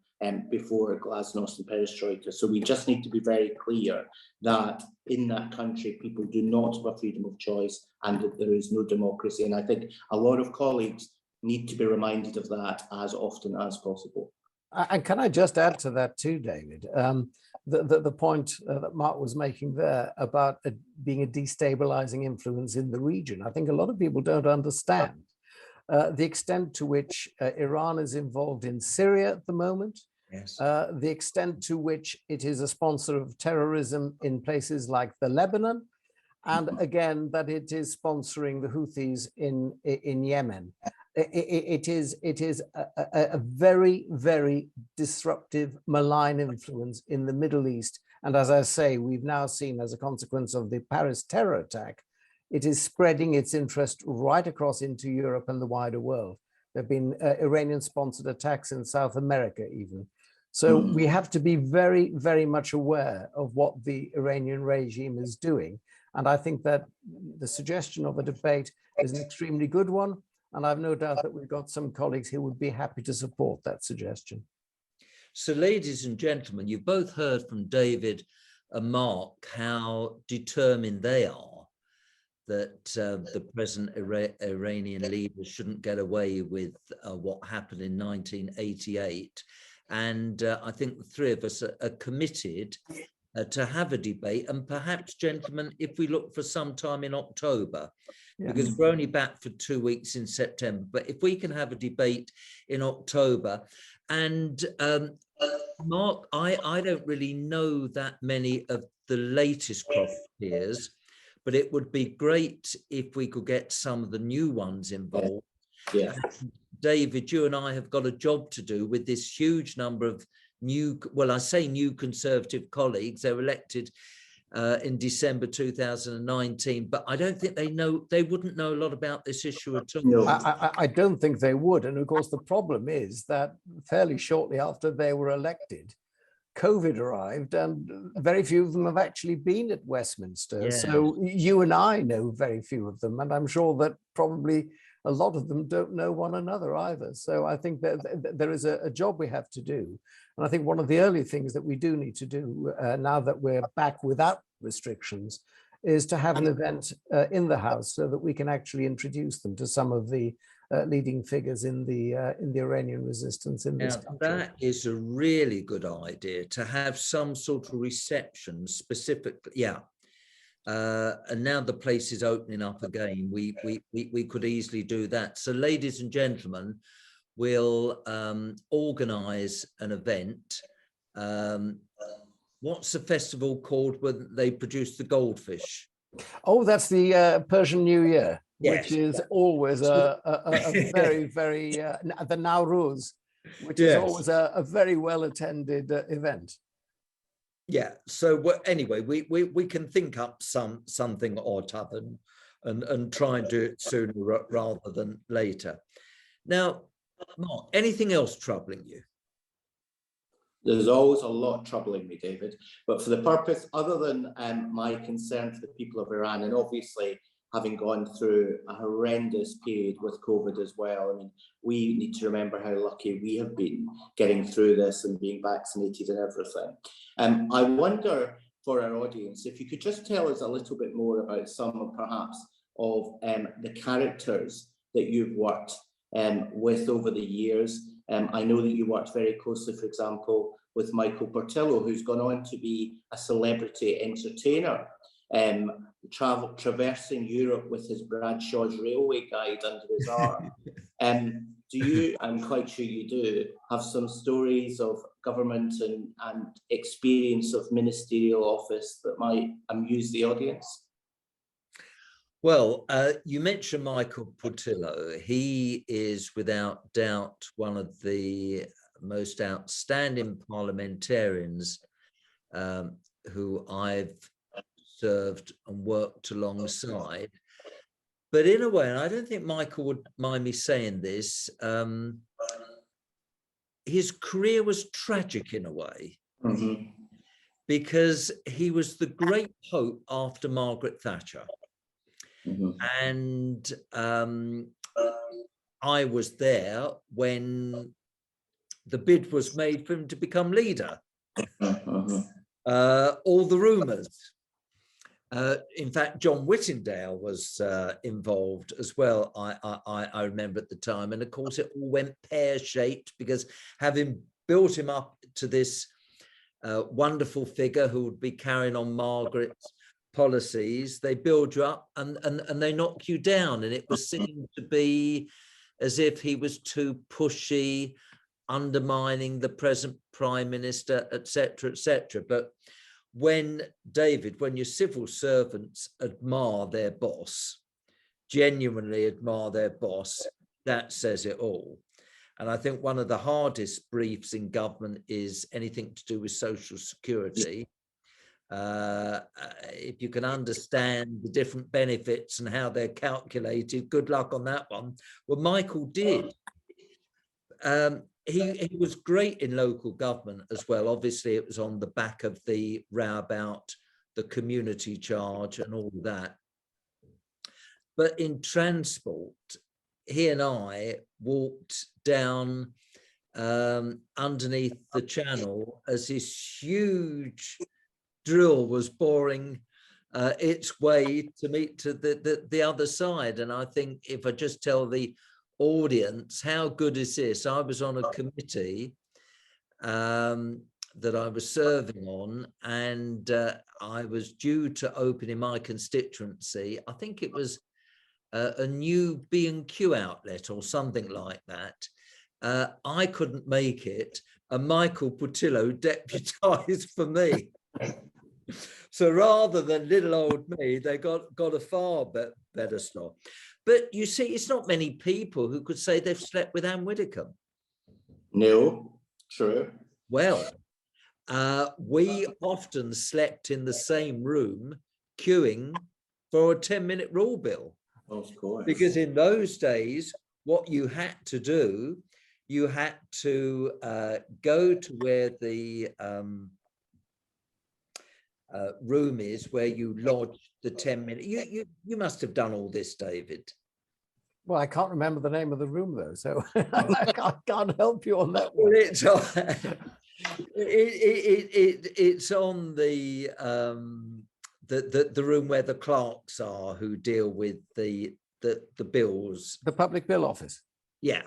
before Glasnost and Perestroika. So we just need to be very clear that in that country, people do not have a freedom of choice and that there is no democracy. And I think a lot of colleagues need to be reminded of that as often as possible. And can I just add to that too, David? The point that Mark was making there about being a destabilizing influence in the region. I think a lot of people don't understand the extent to which Iran is involved in Syria at the moment, Yes. the extent to which it is a sponsor of terrorism in places like the Lebanon, and again that it is sponsoring the Houthis in Yemen. It is a very, very disruptive, malign influence in the Middle East. And as I say, we've now seen, as a consequence of the Paris terror attack, it is spreading its interest right across into Europe and the wider world. There have been Iranian-sponsored attacks in South America even. So we have to be very, very much aware of what the Iranian regime is doing. And I think that the suggestion of a debate is an extremely good one. And I've no doubt that we've got some colleagues who would be happy to support that suggestion. So, ladies and gentlemen, you've both heard from David and Mark how determined they are that the present Iranian leaders shouldn't get away with what happened in 1988. And I think the three of us are committed to have a debate. And perhaps, gentlemen, if we look for some time in October, because we're only back for 2 weeks in September, but if we can have a debate in October. And Mark, I don't really know that many of the latest crop peers, but it would be great if we could get some of the new ones involved. Yeah. David, you and I have got a job to do with this huge number of new, well, I say new Conservative colleagues. They were elected in December 2019, but I don't think they wouldn't know a lot about this issue at all. No. I don't think they would. And of course, the problem is that fairly shortly after they were elected, COVID arrived, and very few of them have actually been at Westminster. Yeah. So you and I know very few of them, and I'm sure that probably a lot of them don't know one another either. So I think that there is a job we have to do. And I think one of the early things that we do need to do now that we're back without restrictions is to have an event in the House so that we can actually introduce them to some of the leading figures in the Iranian resistance in this country. That is a really good idea, to have some sort of reception specifically. Yeah. And now the place is opening up again. We could easily do that. So, ladies and gentlemen, we'll organise an event. What's the festival called when they produce the goldfish? Oh, that's the Persian New Year, Yes. which is always a very, very, the Nowruz, which is always a very well attended event. Yeah. So anyway, we can think up something or other and try and do it sooner rather than later. Now, Mark, anything else troubling you? There's always a lot troubling me, David, but for the purpose, other than my concern for the people of Iran, and obviously having gone through a horrendous period with COVID as well, I mean, we need to remember how lucky we have been getting through this and being vaccinated and everything. I wonder, for our audience, if you could just tell us a little bit more about some, perhaps, of the characters that you've worked with over the years. I know that you worked very closely, for example, with Michael Portillo, who's gone on to be a celebrity entertainer, traversing Europe with his Bradshaw's Railway Guide under his arm. Do you, I'm quite sure you do, have some stories of government and experience of ministerial office that might amuse the audience? Well, you mentioned Michael Portillo. He is without doubt one of the most outstanding parliamentarians who I've served and worked alongside. But in a way, and I don't think Michael would mind me saying this, his career was tragic in a way, because he was the great hope after Margaret Thatcher. And I was there when the bid was made for him to become leader. All the rumours. In fact, John Whittingdale was involved as well, I remember at the time. And of course, it all went pear-shaped, because having built him up to this wonderful figure who would be carrying on Margaret's policies, they build you up and they knock you down. And it was seen to be as if he was too pushy, undermining the present Prime Minister, etc., etc. But when, David, when your civil servants admire their boss, genuinely admire their boss, that says it all. And I think one of the hardest briefs in government is anything to do with social security. If you can understand the different benefits and how they're calculated, good luck on that one. Well, Michael did. He was great in local government as well. Obviously, it was on the back of the row about the community charge and all that. But in transport, he and I walked down underneath the channel as this huge drill was boring its way to meet to the other side. And I think if I just tell the audience, how good is this? I was on a committee that I was serving on, and I was due to open in my constituency. I think it was a new B&Q outlet or something like that. I couldn't make it, and Michael Putillo deputised for me. So rather than little old me, they got a far better slot. But you see, it's not many people who could say they've slept with Anne Widdecombe. No, true. Well, we often slept in the same room queuing for a 10-minute rule bill. Of course. Because in those days, what you had to do, you had to go to where the room is, where you lodge the 10-minute. You must have done all this, David. Well, I can't remember the name of the room though, so I can't help you on that one. Well, it's on the room where the clerks are who deal with the bills. The public bill office. Yeah.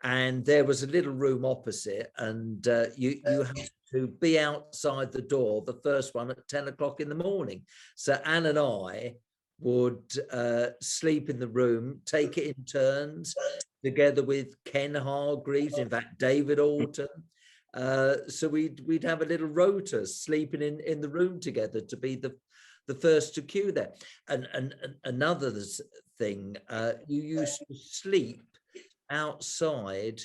And there was a little room opposite, and you had to be outside the door, the first one at 10 o'clock in the morning. So Anne and I would sleep in the room, take it in turns, together with Ken Hargreaves, in fact, David Alton. So we'd have a little rota, sleeping in the room together to be the first to queue there. And another thing, you used to sleep outside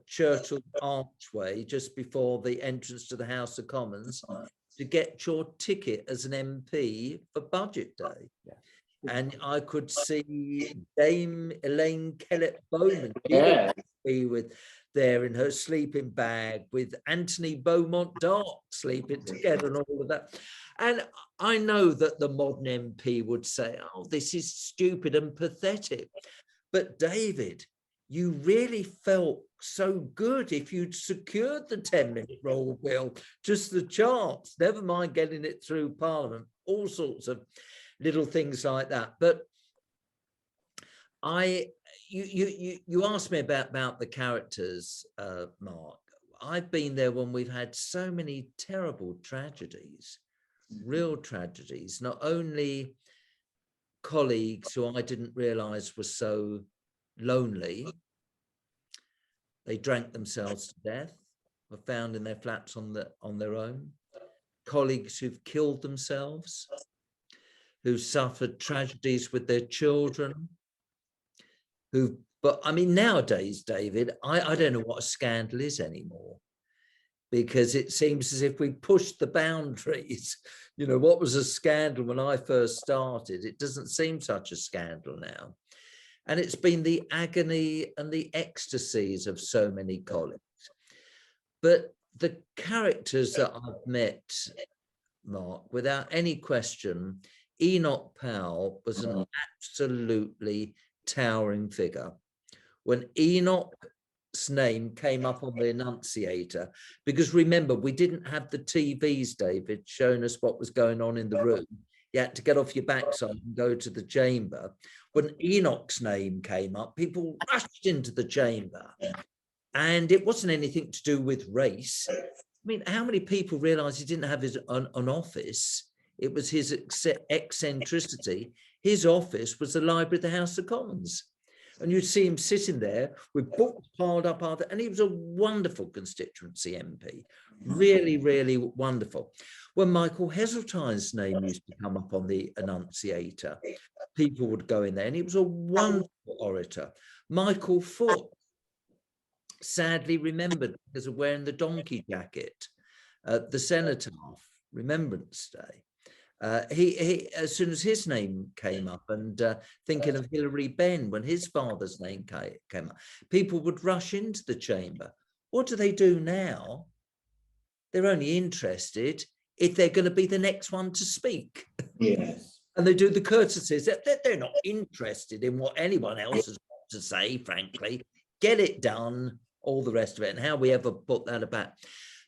Churchill Archway just before the entrance to the House of Commons to get your ticket as an MP for Budget Day. Yeah. And I could see Dame Elaine Kellett-Bowman be with there in her sleeping bag with Anthony Beaumont Dark sleeping together and all of that. And I know that the modern MP would say, oh, this is stupid and pathetic. But David, you really felt so good if you'd secured the 10-minute roll bill, just the chance, never mind getting it through Parliament, all sorts of little things like that. But you asked me about the characters, Mark. I've been there when we've had so many terrible tragedies, real tragedies, not only colleagues who I didn't realize were so lonely, they drank themselves to death, were found in their flats on their own, colleagues who've killed themselves, who suffered tragedies with their children, but I mean, nowadays, David, I don't know what a scandal is anymore, because it seems as if we pushed the boundaries. You know, what was a scandal when I first started? It doesn't seem such a scandal now. And it's been the agony and the ecstasies of so many colleagues. But the characters that I've met, Mark, without any question, Enoch Powell was an absolutely towering figure. When Enoch's name came up on the Annunciator, because remember, we didn't have the TVs, David, showing us what was going on in the room. You had to get off your backside and go to the chamber. When Enoch's name came up, people rushed into the chamber. And it wasn't anything to do with race. I mean, how many people realised he didn't have an office? It was his eccentricity. His office was the Library of the House of Commons. And you'd see him sitting there with books piled up, and he was a wonderful constituency MP, really, really wonderful. When Michael Heseltine's name used to come up on the Annunciator, people would go in there, and he was a wonderful orator. Michael Foot, sadly remembered because of wearing the donkey jacket at the Cenotaph Remembrance Day. He as soon as his name came up, and thinking of Hilary Benn when his father's name came up, people would rush into the chamber. What do they do now? They're only interested if they're going to be the next one to speak. Yes. And they do the courtesies. They're not interested in what anyone else has got to say, frankly. Get it done, all the rest of it, and how we ever put that about.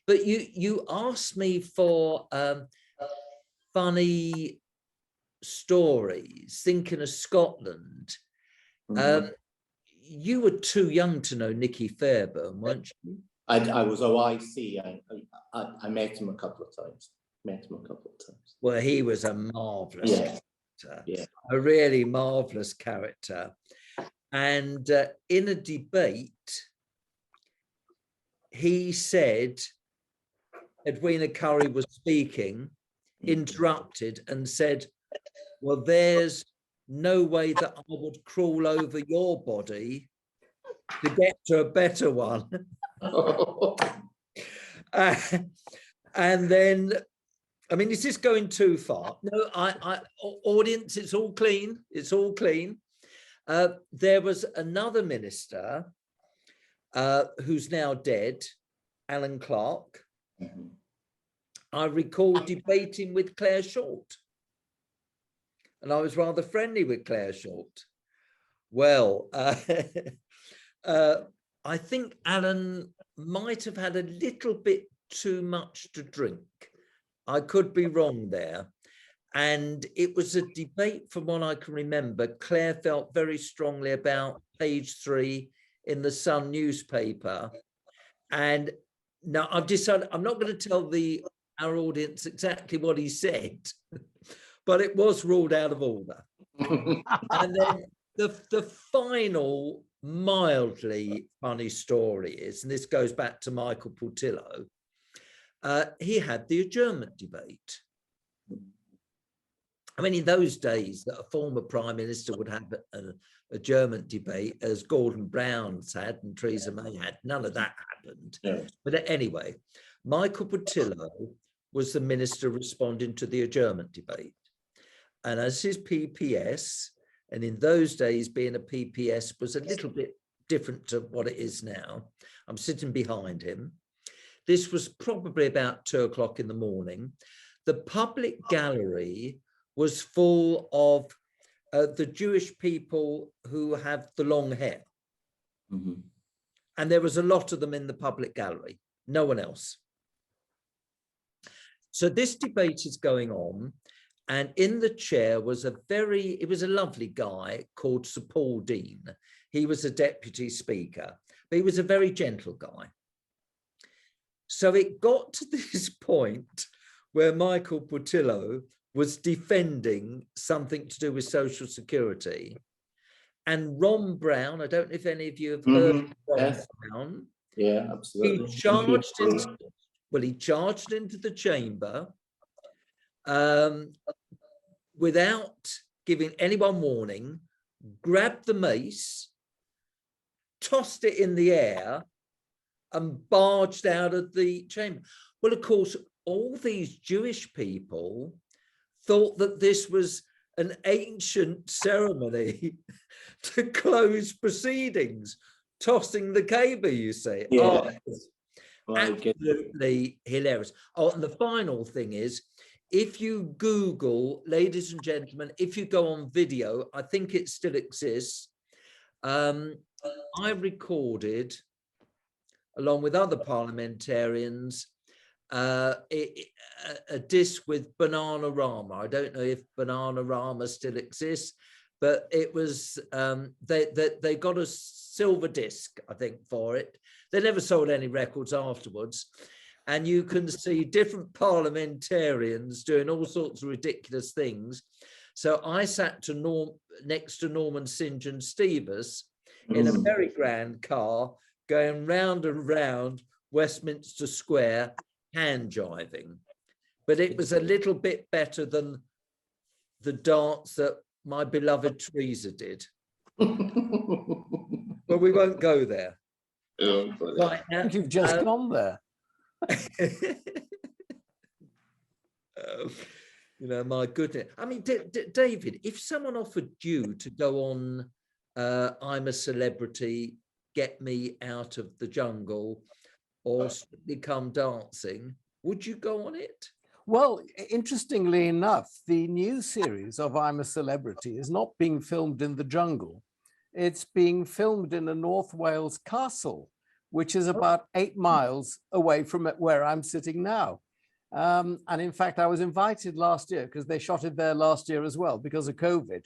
But you asked me for funny stories, thinking of Scotland. You were too young to know Nicky Fairbairn, weren't you? I was OIC. I met him a couple of times. Well, he was a marvellous character, a really marvellous character. And in a debate, he said, Edwina Currie was speaking, interrupted and said, well, there's no way that I would crawl over your body to get to a better one. And then, I mean, is this going too far? No, audience, it's all clean. It's all clean. There was another minister who's now dead, Alan Clark. I recall debating with Claire Short, and I was rather friendly with Claire Short. Well, I think Alan might have had a little bit too much to drink. I could be wrong there. And it was a debate, from what I can remember. Claire felt very strongly about page 3 in the Sun newspaper. And now I've decided I'm not going to tell our audience exactly what he said, but it was ruled out of order. And then the final mildly funny story is, and this goes back to Michael Portillo, he had the adjournment debate. I mean, in those days, that a former prime minister would have an adjournment debate, as Gordon Brown's had and Theresa May had, none of that happened. Yeah. But anyway, Michael Portillo was the minister responding to the adjournment debate. And as his PPS, and in those days, being a PPS was a little bit different to what it is now, I'm sitting behind him. This was probably about 2 o'clock in the morning. The public gallery was full of the Jewish people who have the long hair. And there was a lot of them in the public gallery, no one else. So this debate is going on, and in the chair was it was a lovely guy called Sir Paul Dean. He was a deputy speaker, but he was a very gentle guy. So it got to this point where Michael Portillo was defending something to do with social security. And Ron Brown, I don't know if any of you have heard of Ron Brown. Yeah, absolutely. He charged into the chamber without giving anyone warning, grabbed the mace, tossed it in the air, and barged out of the chamber. Well, of course, all these Jewish people thought that this was an ancient ceremony to close proceedings, tossing the caber, you see. Yeah. Oh, absolutely hilarious. Oh, and the final thing is, if you Google, ladies and gentlemen, if you go on video, I think it still exists. I recorded, along with other parliamentarians, a disc with Bananarama. I don't know if Bananarama still exists, but it was they got a silver disc, I think, for it. They never sold any records afterwards, and you can see different parliamentarians doing all sorts of ridiculous things. So I sat next to Norman St. John Stevens, in a very grand car going round and round Westminster Square, hand jiving. But it was a little bit better than the dance that my beloved Teresa did. But we won't go there. Right, now, you've just gone there. You know, my goodness. I mean, David, if someone offered you to go on I'm a Celebrity, Get Me Out of the Jungle, or Strictly Come Dancing, would you go on it? Well, interestingly enough, the new series of I'm a Celebrity is not being filmed in the jungle. It's being filmed in a North Wales castle, which is about 8 miles away from where I'm sitting now. And in fact, I was invited last year because they shot it there last year as well because of COVID.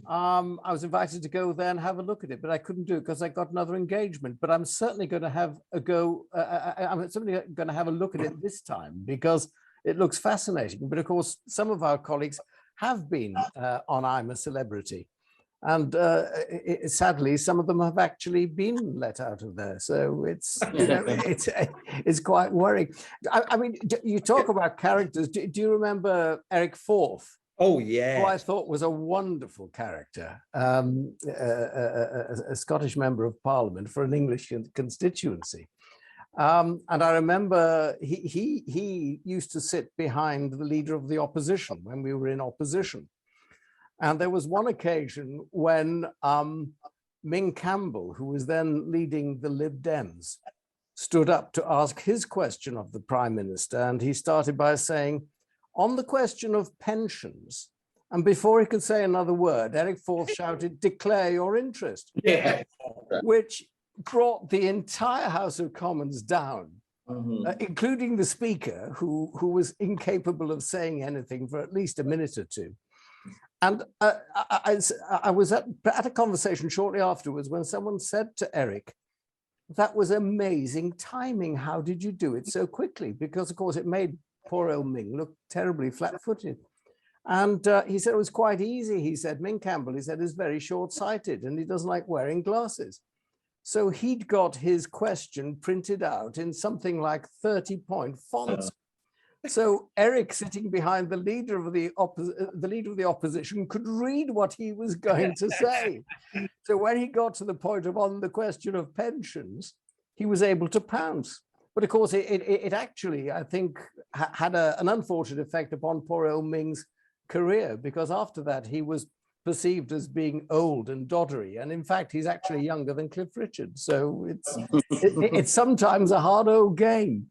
I was invited to go there and have a look at it, but I couldn't do it because I got another engagement. But I'm certainly going to have a go. I'm certainly going to have a look at it this time because it looks fascinating. But of course, some of our colleagues have been on I'm a Celebrity. And sadly, some of them have actually been let out of there. So it's, you know, it's quite worrying. I mean, you talk about characters. Do you remember Eric Forth? Oh, yeah. Who I thought was a wonderful character, a Scottish member of Parliament for an English constituency. And I remember he used to sit behind the leader of the opposition when we were in opposition. And there was one occasion when Ming Campbell, who was then leading the Lib Dems, stood up to ask his question of the Prime Minister. And he started by saying, on the question of pensions, and before he could say another word, Eric Forth shouted, declare your interest, which brought the entire House of Commons down, including the Speaker, who was incapable of saying anything for at least a minute or two. And I was at a conversation shortly afterwards when someone said to Eric, that was amazing timing. How did you do it so quickly? Because, of course, it made poor old Ming look terribly flat-footed. And he said it was quite easy. He said, Ming Campbell, he said, is very short-sighted and he doesn't like wearing glasses. So he'd got his question printed out in something like 30-point fonts. So Eric, sitting behind the leader of the opposition, could read what he was going to say. So when he got to the point of on the question of pensions, he was able to pounce. But of course, it actually, I think, had an unfortunate effect upon poor old Ming's career, because after that, he was perceived as being old and doddery. And in fact, he's actually younger than Cliff Richard. So it's sometimes a hard old game.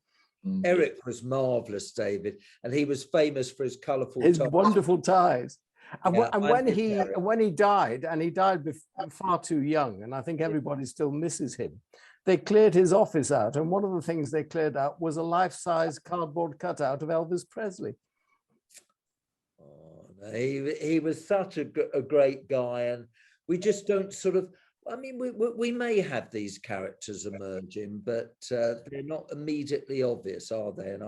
Eric was marvelous, David, and he was famous for his colourful ties. ties. Wonderful ties. And, yeah, and when he died, and he died far too young, and I think everybody still misses him, they cleared his office out, and one of the things they cleared out was a life-size cardboard cutout of Elvis Presley. Oh, he was such a great guy, and we just don't sort of, I mean, we may have these characters emerging, but they're not immediately obvious, are they? And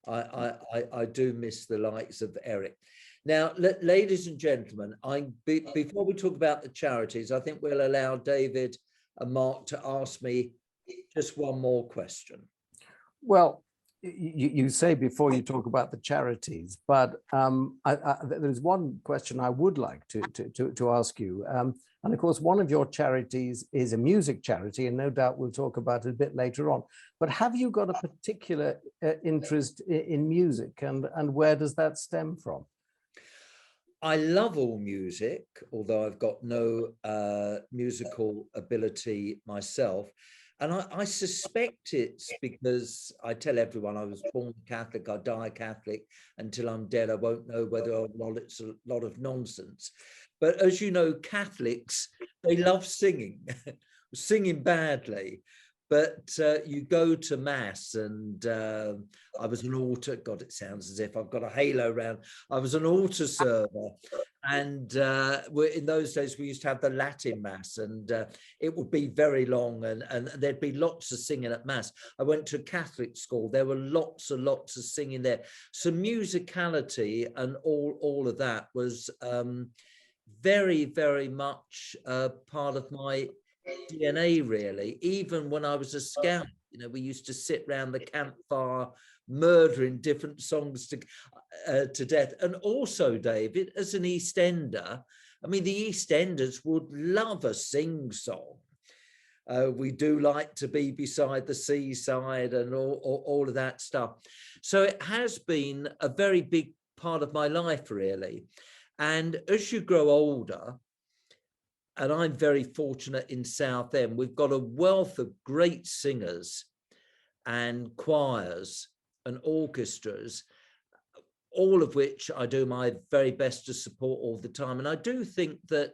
I do miss the likes of Eric. Now, ladies and gentlemen, before we talk about the charities, I think we'll allow David and Mark to ask me just one more question. Well, you say before you talk about the charities, but there's one question I would like to ask you. And of course, one of your charities is a music charity, and no doubt we'll talk about it a bit later on. But have you got a particular interest in music, and where does that stem from? I love all music, although I've got no musical ability myself. And I suspect it's because I tell everyone I was born Catholic, I die Catholic. Until I'm dead, I won't know whether or not it's a lot of nonsense. But as you know, Catholics, they love singing, singing badly. But you go to mass, and I was an altar, God, it sounds as if I've got a halo around. I was an altar server, and in those days we used to have the Latin mass, and it would be very long, and there'd be lots of singing at mass. I went to a Catholic school. There were lots and lots of singing there. So musicality and all of that was very, very much part of my DNA, really. Even when I was a scout, you know, we used to sit round the campfire murdering different songs to death. And also, David, as an East Ender, I mean, the East Enders would love a sing song. We do like to be beside the seaside and all of that stuff. So it has been a very big part of my life, really. And as you grow older, and I'm very fortunate in Southend, we've got a wealth of great singers and choirs and orchestras, all of which I do my very best to support all the time. And I do think that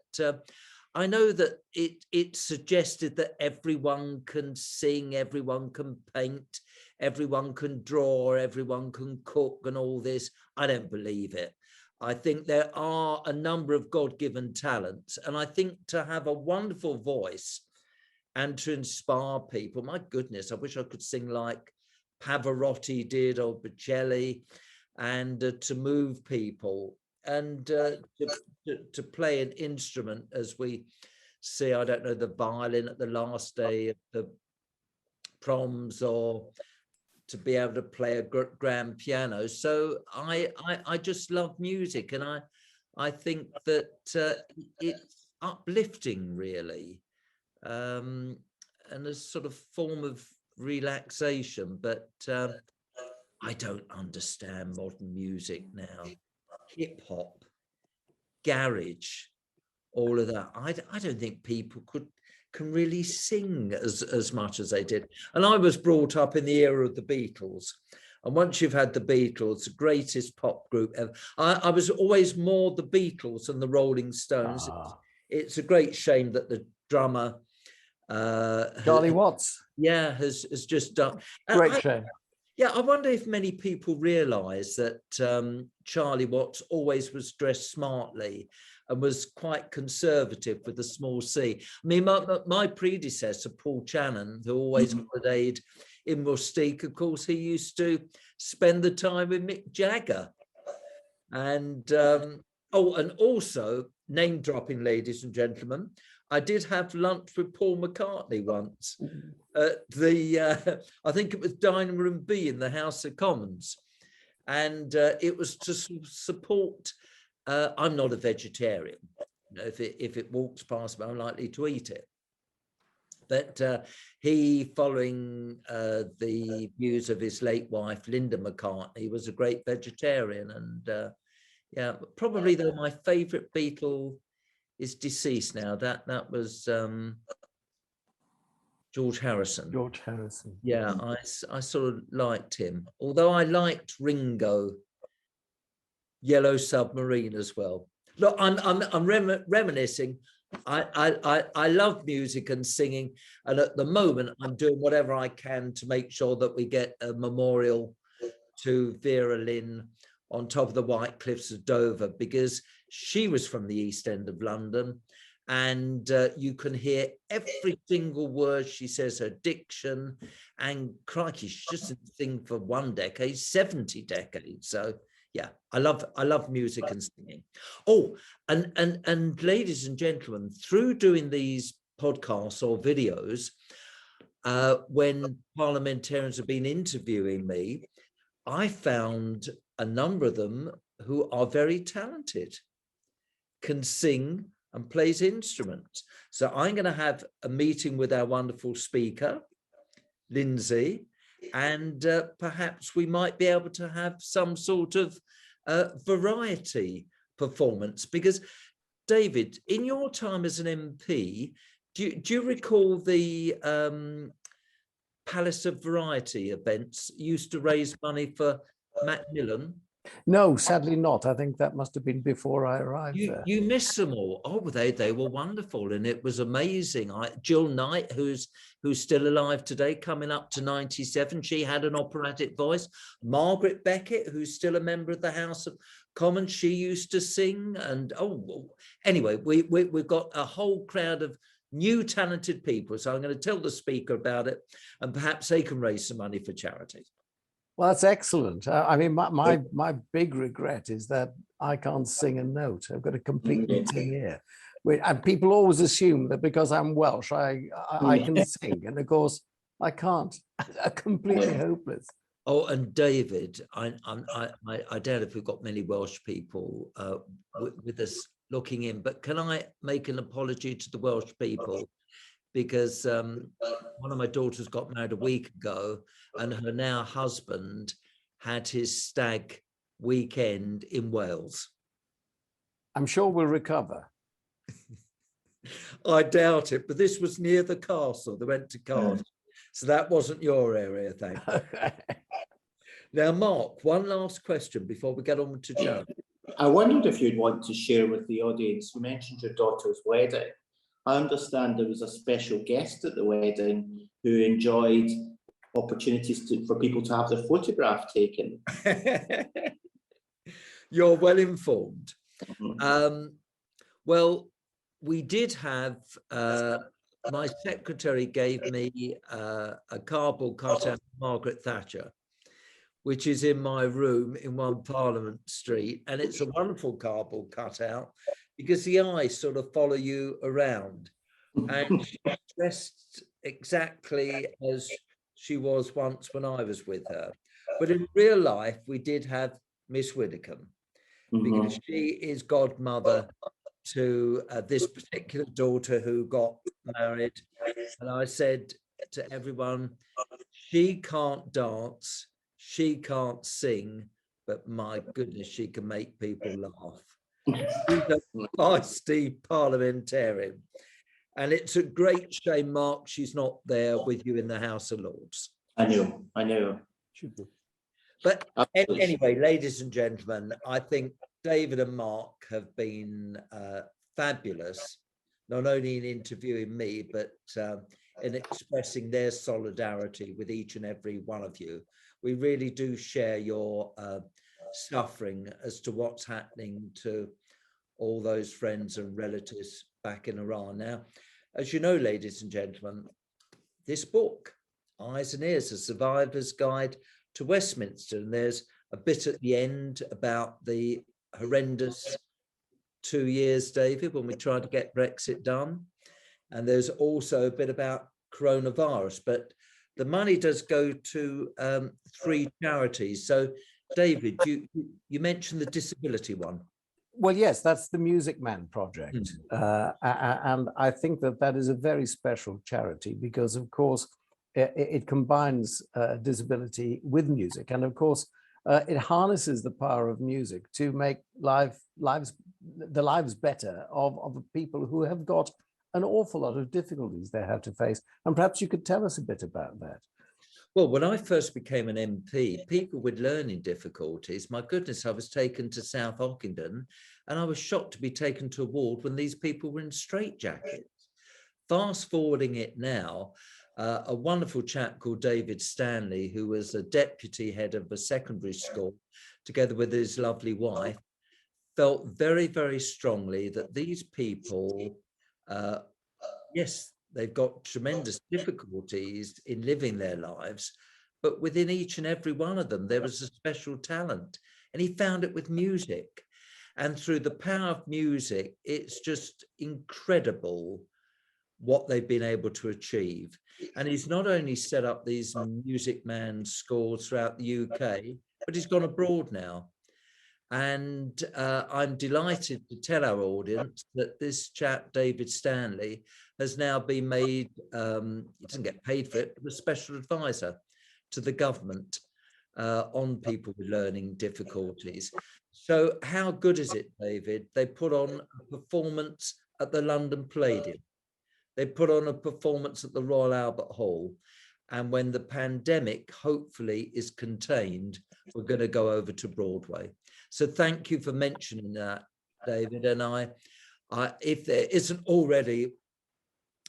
I know that it's suggested that everyone can sing, everyone can paint, everyone can draw, everyone can cook and all this. I don't believe it. I think there are a number of God-given talents. And I think to have a wonderful voice and to inspire people, my goodness, I wish I could sing like Pavarotti did or Bocelli, and to move people and to play an instrument, as we see, I don't know, the violin at the last day of the proms, or to be able to play a grand piano. So I just love music, and I think that it's uplifting, really, and a sort of form of relaxation. But I don't understand modern music now. Hip hop, garage, all of that. I don't think people can really sing as much as they did. And I was brought up in the era of the Beatles. And once you've had the Beatles, the greatest pop group ever, I was always more the Beatles than the Rolling Stones. It's a great shame that the drummer, Charlie Watts. Yeah, has just done. Great shame. Yeah, I wonder if many people realise that Charlie Watts always was dressed smartly and was quite conservative with a small c. I mean, my predecessor, Paul Channon, who always holidayed in Mustique, of course, he used to spend the time with Mick Jagger. And, and also, name dropping, ladies and gentlemen, I did have lunch with Paul McCartney once at the, I think it was Dining Room B in the House of Commons. And it was to support, I'm not a vegetarian. You know, if it walks past me, I'm likely to eat it. But he, following the views of his late wife, Linda McCartney, was a great vegetarian. And yeah, probably though my favourite Beatle is deceased now. That was George Harrison. George Harrison. Yeah, I sort of liked him. Although I liked Ringo, Yellow Submarine as well. Look, I'm reminiscing. I love music and singing, and at the moment I'm doing whatever I can to make sure that we get a memorial to Vera Lynn on top of the White Cliffs of Dover, because she was from the East End of London, and you can hear every single word she says, her diction, and crikey, she's just sing for one decade, 70 decades. So yeah, I love music and singing. Oh, and ladies and gentlemen, through doing these podcasts or videos, when parliamentarians have been interviewing me, I found a number of them who are very talented, can sing and plays instruments. So I'm going to have a meeting with our wonderful speaker, Lindsay, and perhaps we might be able to have some sort of variety performance. Because, David, in your time as an MP, do you recall the Palace of Variety events used to raise money for Macmillan? No, sadly not. I think that must have been before I arrived there. You missed them all. Oh, they were wonderful, and it was amazing. Jill Knight, who's still alive today, coming up to 97, she had an operatic voice. Margaret Beckett, who's still a member of the House of Commons, she used to sing. And anyway, we've got a whole crowd of new talented people. So I'm going to tell the speaker about it, and perhaps they can raise some money for charity. Well, that's excellent. I mean, my big regret is that I can't sing a note. I've got a complete missing ear. And people always assume that because I'm Welsh, I can sing, and of course I can't. I'm completely hopeless. Oh, and David, I doubt if we've got many Welsh people with us looking in, but can I make an apology to the Welsh people? Because one of my daughters got married a week ago, and her now husband had his stag weekend in Wales. I'm sure we'll recover. I doubt it, but this was near the castle. They went to Cardiff. So that wasn't your area, thank you. Now, Mark, one last question before we get on to Joe. I wondered if you'd want to share with the audience, you mentioned your daughter's wedding. I understand there was a special guest at the wedding who enjoyed opportunities for people to have their photograph taken. You're well informed. Well, we did have, my secretary gave me a cardboard cutout of Margaret Thatcher, which is in my room in 1 Parliament Street. And it's a wonderful cardboard cutout because the eyes sort of follow you around. And she's dressed exactly as she was once when I was with her. But in real life, we did have Miss Widdicombe, because she is godmother to this particular daughter who got married. And I said to everyone, she can't dance, she can't sing, but my goodness, she can make people laugh. She's a feisty parliamentarian. And it's a great shame, Mark, she's not there with you in the House of Lords. I know. But anyway, ladies and gentlemen, I think David and Mark have been fabulous, not only in interviewing me, but in expressing their solidarity with each and every one of you. We really do share your suffering as to what's happening to all those friends and relatives back in Iran. Now, as you know, ladies and gentlemen, this book, Eyes and Ears, A Survivor's Guide to Westminster, and there's a bit at the end about the horrendous 2 years, David, when we tried to get Brexit done. And there's also a bit about coronavirus, but the money does go to 3 charities. So, David, you mentioned the disability one. Well, yes, that's the Music Man Project. And I think that is a very special charity because, of course, it combines disability with music. And, of course, it harnesses the power of music to make the lives better of people who have got an awful lot of difficulties they have to face. And perhaps you could tell us a bit about that. Well, when I first became an MP, people with learning difficulties, my goodness, I was taken to South Ockenden, and I was shocked to be taken to a ward when these people were in straitjackets. Fast forwarding it now, a wonderful chap called David Stanley, who was a deputy head of a secondary school, together with his lovely wife, felt very, very strongly that these people, yes, they've got tremendous difficulties in living their lives, but within each and every one of them, there was a special talent. And he found it with music. And through the power of music, it's just incredible what they've been able to achieve. And he's not only set up these Music Man schools throughout the UK, but he's gone abroad now. And I'm delighted to tell our audience that this chap, David Stanley, has now been made, he doesn't get paid for it, but a special advisor to the government on people with learning difficulties. So how good is it, David? They put on a performance at the London Palladium. They put on a performance at the Royal Albert Hall. And when the pandemic hopefully is contained, we're going to go over to Broadway. So thank you for mentioning that, David. And I if there isn't already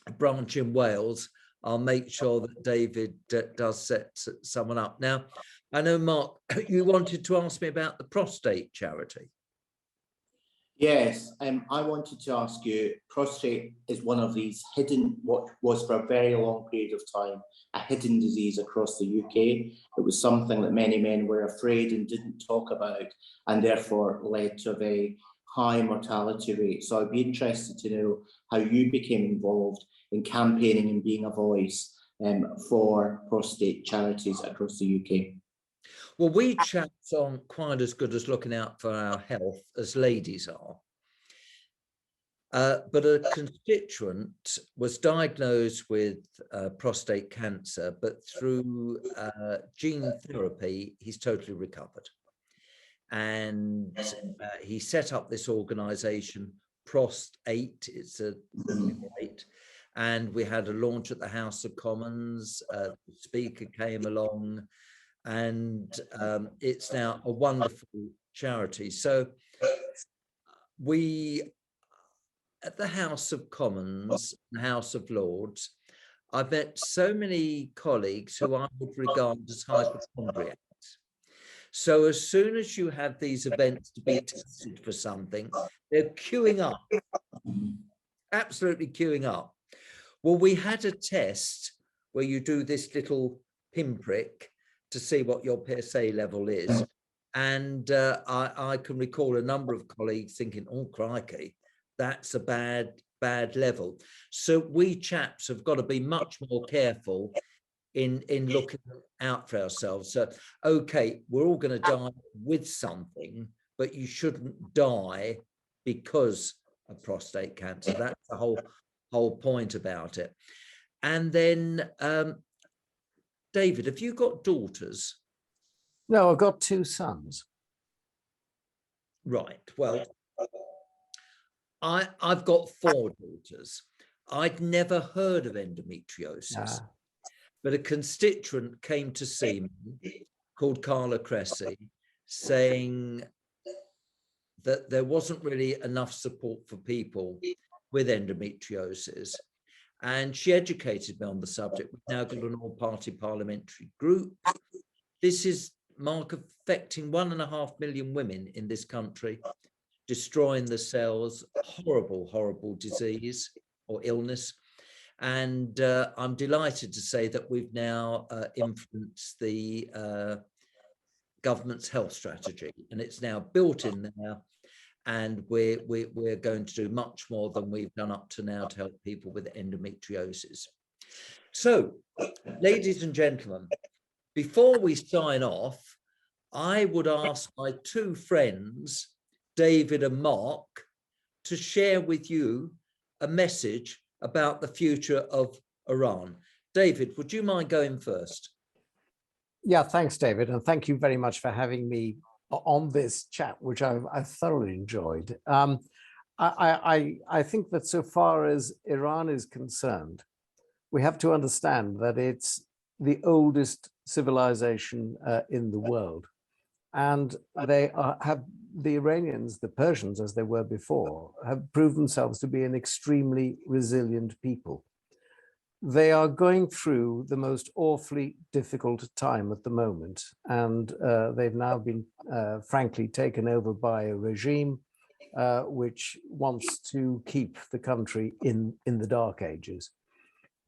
a branch in Wales, I'll make sure that David does set someone up. Now, I know, Mark, you wanted to ask me about the prostate charity. Yes, I wanted to ask you, prostate is one of these hidden, what was for a very long period of time, a hidden disease across the UK. It was something that many men were afraid and didn't talk about, and therefore led to a very high mortality rate. So I'd be interested to know how you became involved in campaigning and being a voice for prostate charities across the UK. Well, we chaps aren't quite as good as looking out for our health as ladies are. But a constituent was diagnosed with prostate cancer, but through gene therapy, he's totally recovered. And he set up this organization, Prostate, it's a eight, and we had a launch at the House of Commons. The speaker came along, and it's now a wonderful charity. So we, at the House of Commons, the House of Lords, I've met so many colleagues who I would regard as hypochondriacs. So as soon as you have these events to be tested for something, they're queuing up, absolutely queuing up. Well, we had a test where you do this little pinprick to see what your PSA level is. And I can recall a number of colleagues thinking, oh, crikey, that's a bad level. So we chaps have got to be much more careful in looking out for ourselves. So, okay, we're all going to die with something, but you shouldn't die because of prostate cancer. That's the whole point about it. And then, David, have you got daughters? No, I've got 2 sons. Right. Well, I've got 4 daughters. I'd never heard of endometriosis. But a constituent came to see me called Carla Cressy, saying that there wasn't really enough support for people with endometriosis. And she educated me on the subject. We've now got an all-party parliamentary group. This is, Mark, affecting 1.5 million women in this country, destroying the cells, horrible, horrible disease or illness. And I'm delighted to say that we've now influenced the government's health strategy, and it's now built in there. And we're going to do much more than we've done up to now to help people with endometriosis. So, ladies and gentlemen, before we sign off, I would ask my 2 friends, David and Mark, to share with you a message about the future of Iran. David, would you mind going first? Yeah, thanks, David. And thank you very much for having me on this chat, which I've thoroughly enjoyed. I think that so far as Iran is concerned, we have to understand that it's the oldest civilization in the world. And they have, the Iranians, the Persians, as they were before, have proved themselves to be an extremely resilient people. They are going through the most awfully difficult time at the moment, and they've now been, frankly, taken over by a regime which wants to keep the country in the dark ages.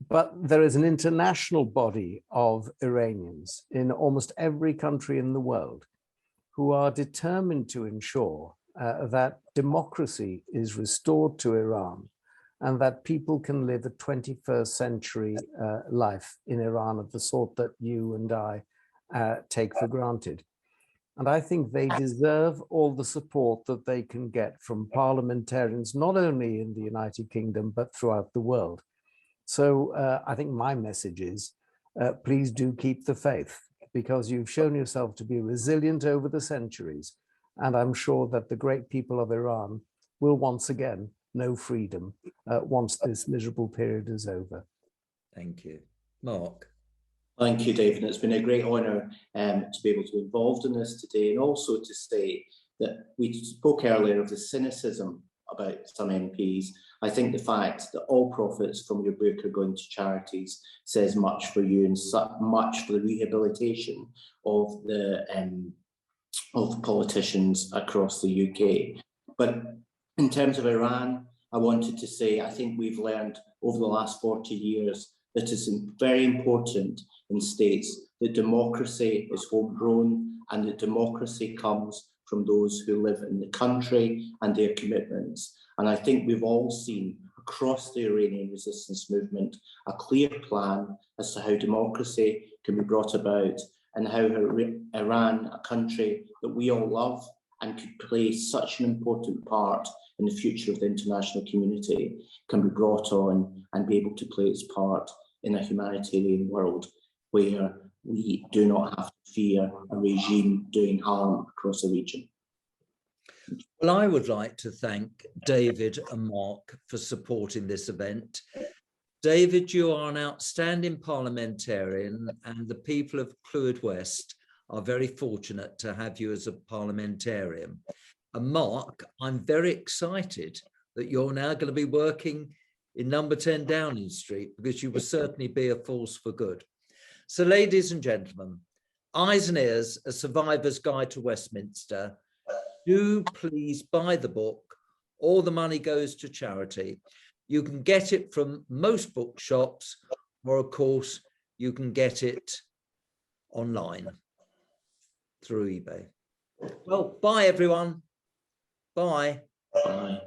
But there is an international body of Iranians in almost every country in the world who are determined to ensure that democracy is restored to Iran and that people can live a 21st century life in Iran of the sort that you and I take for granted. And I think they deserve all the support that they can get from parliamentarians, not only in the United Kingdom, but throughout the world. So I think my message is, please do keep the faith, because you've shown yourself to be resilient over the centuries. And I'm sure that the great people of Iran will once again know freedom once this miserable period is over. Thank you. Mark. Thank you, David. It's been a great honour to be able to be involved in this today, and also to say that we spoke earlier of the cynicism about some MPs. I think the fact that all profits from your book are going to charities says much for you and much for the rehabilitation of the politicians across the UK. But in terms of Iran, I wanted to say I think we've learned over the last 40 years that it's very important in states that democracy is homegrown and that democracy comes from those who live in the country and their commitments. And I think we've all seen across the Iranian resistance movement a clear plan as to how democracy can be brought about, and how Iran, a country that we all love and could play such an important part in the future of the international community, can be brought on and be able to play its part in a humanitarian world where we do not have to fear a regime doing harm across the region. Well, I would like to thank David and Mark for supporting this event. David, you are an outstanding parliamentarian, and the people of Clwyd West are very fortunate to have you as a parliamentarian. And Mark, I'm very excited that you're now going to be working in number 10 Downing Street, because you will certainly be a force for good. So, ladies and gentlemen, Eyes and Ears, A Survivor's Guide to Westminster. Do please buy the book. All the money goes to charity. You can get it from most bookshops, or of course, you can get it online through eBay. Well, bye everyone. Bye. Bye.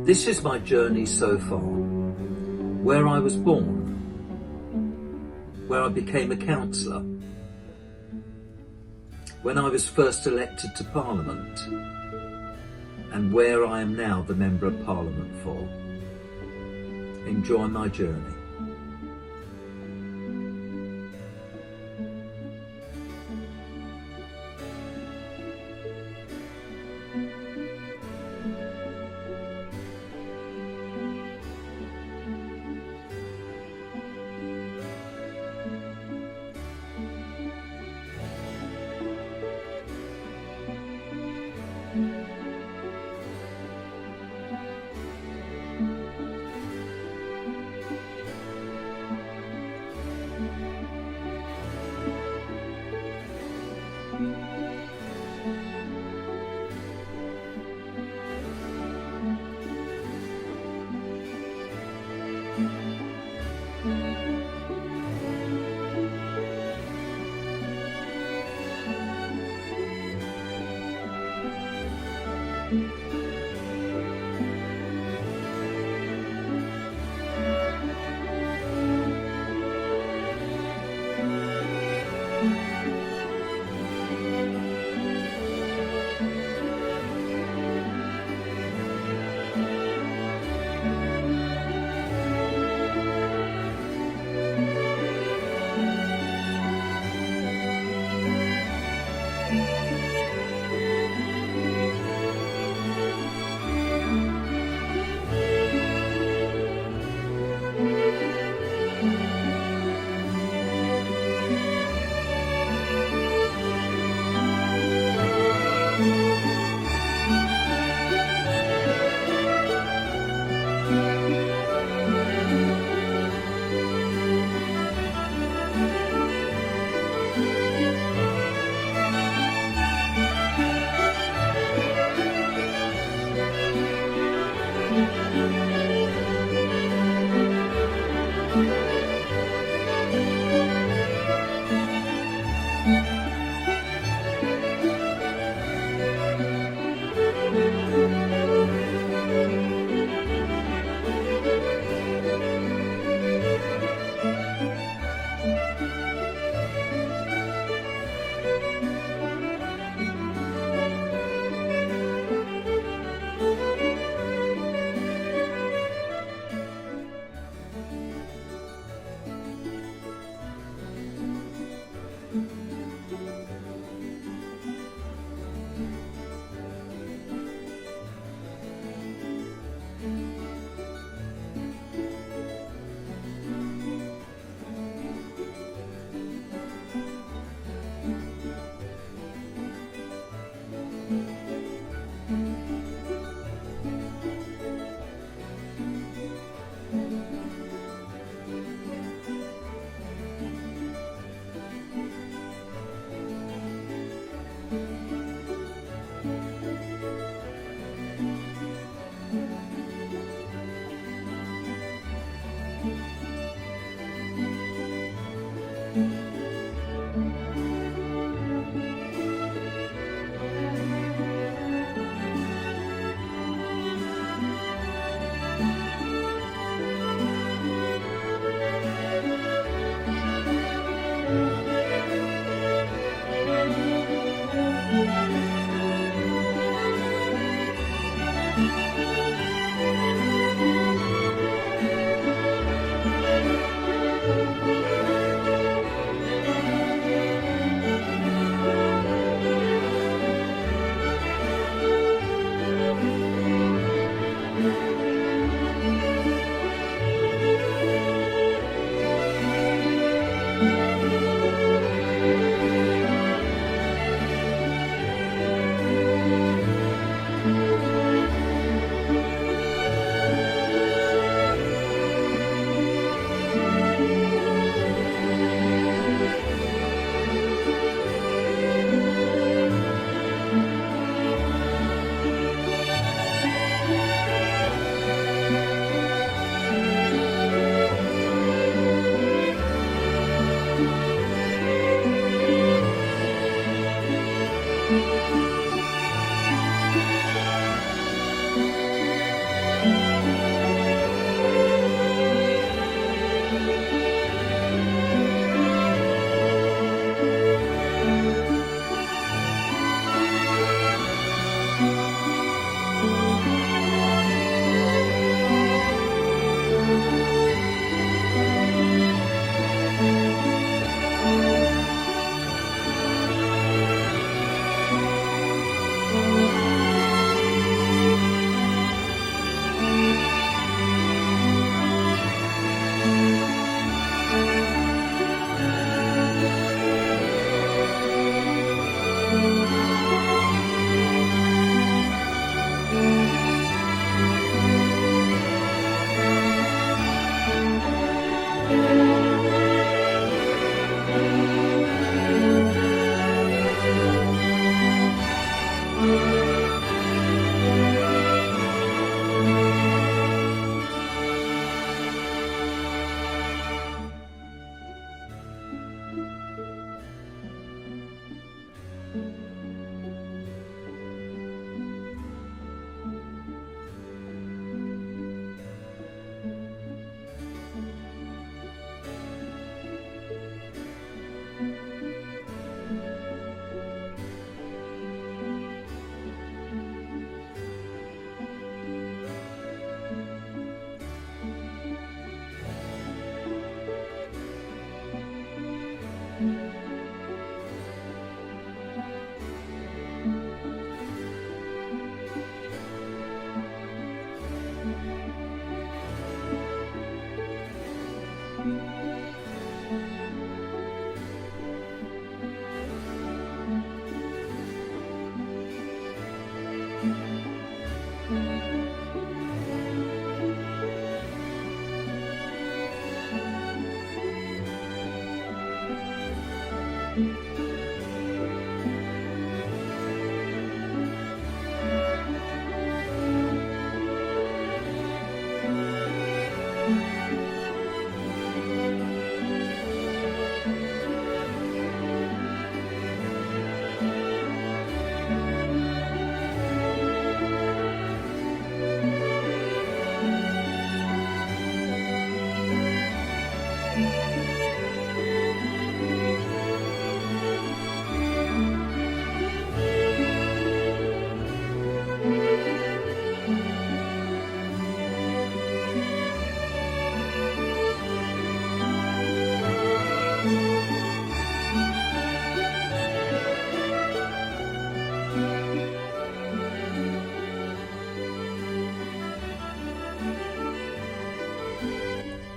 This is my journey so far. Where I was born, where I became a councillor, when I was first elected to Parliament, and where I am now the Member of Parliament for. Enjoy my journey.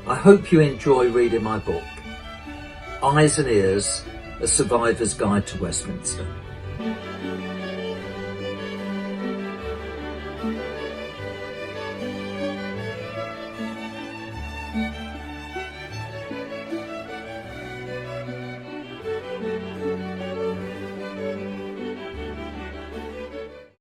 I hope you enjoy reading my book, Eyes and Ears, A Survivor's Guide to Westminster.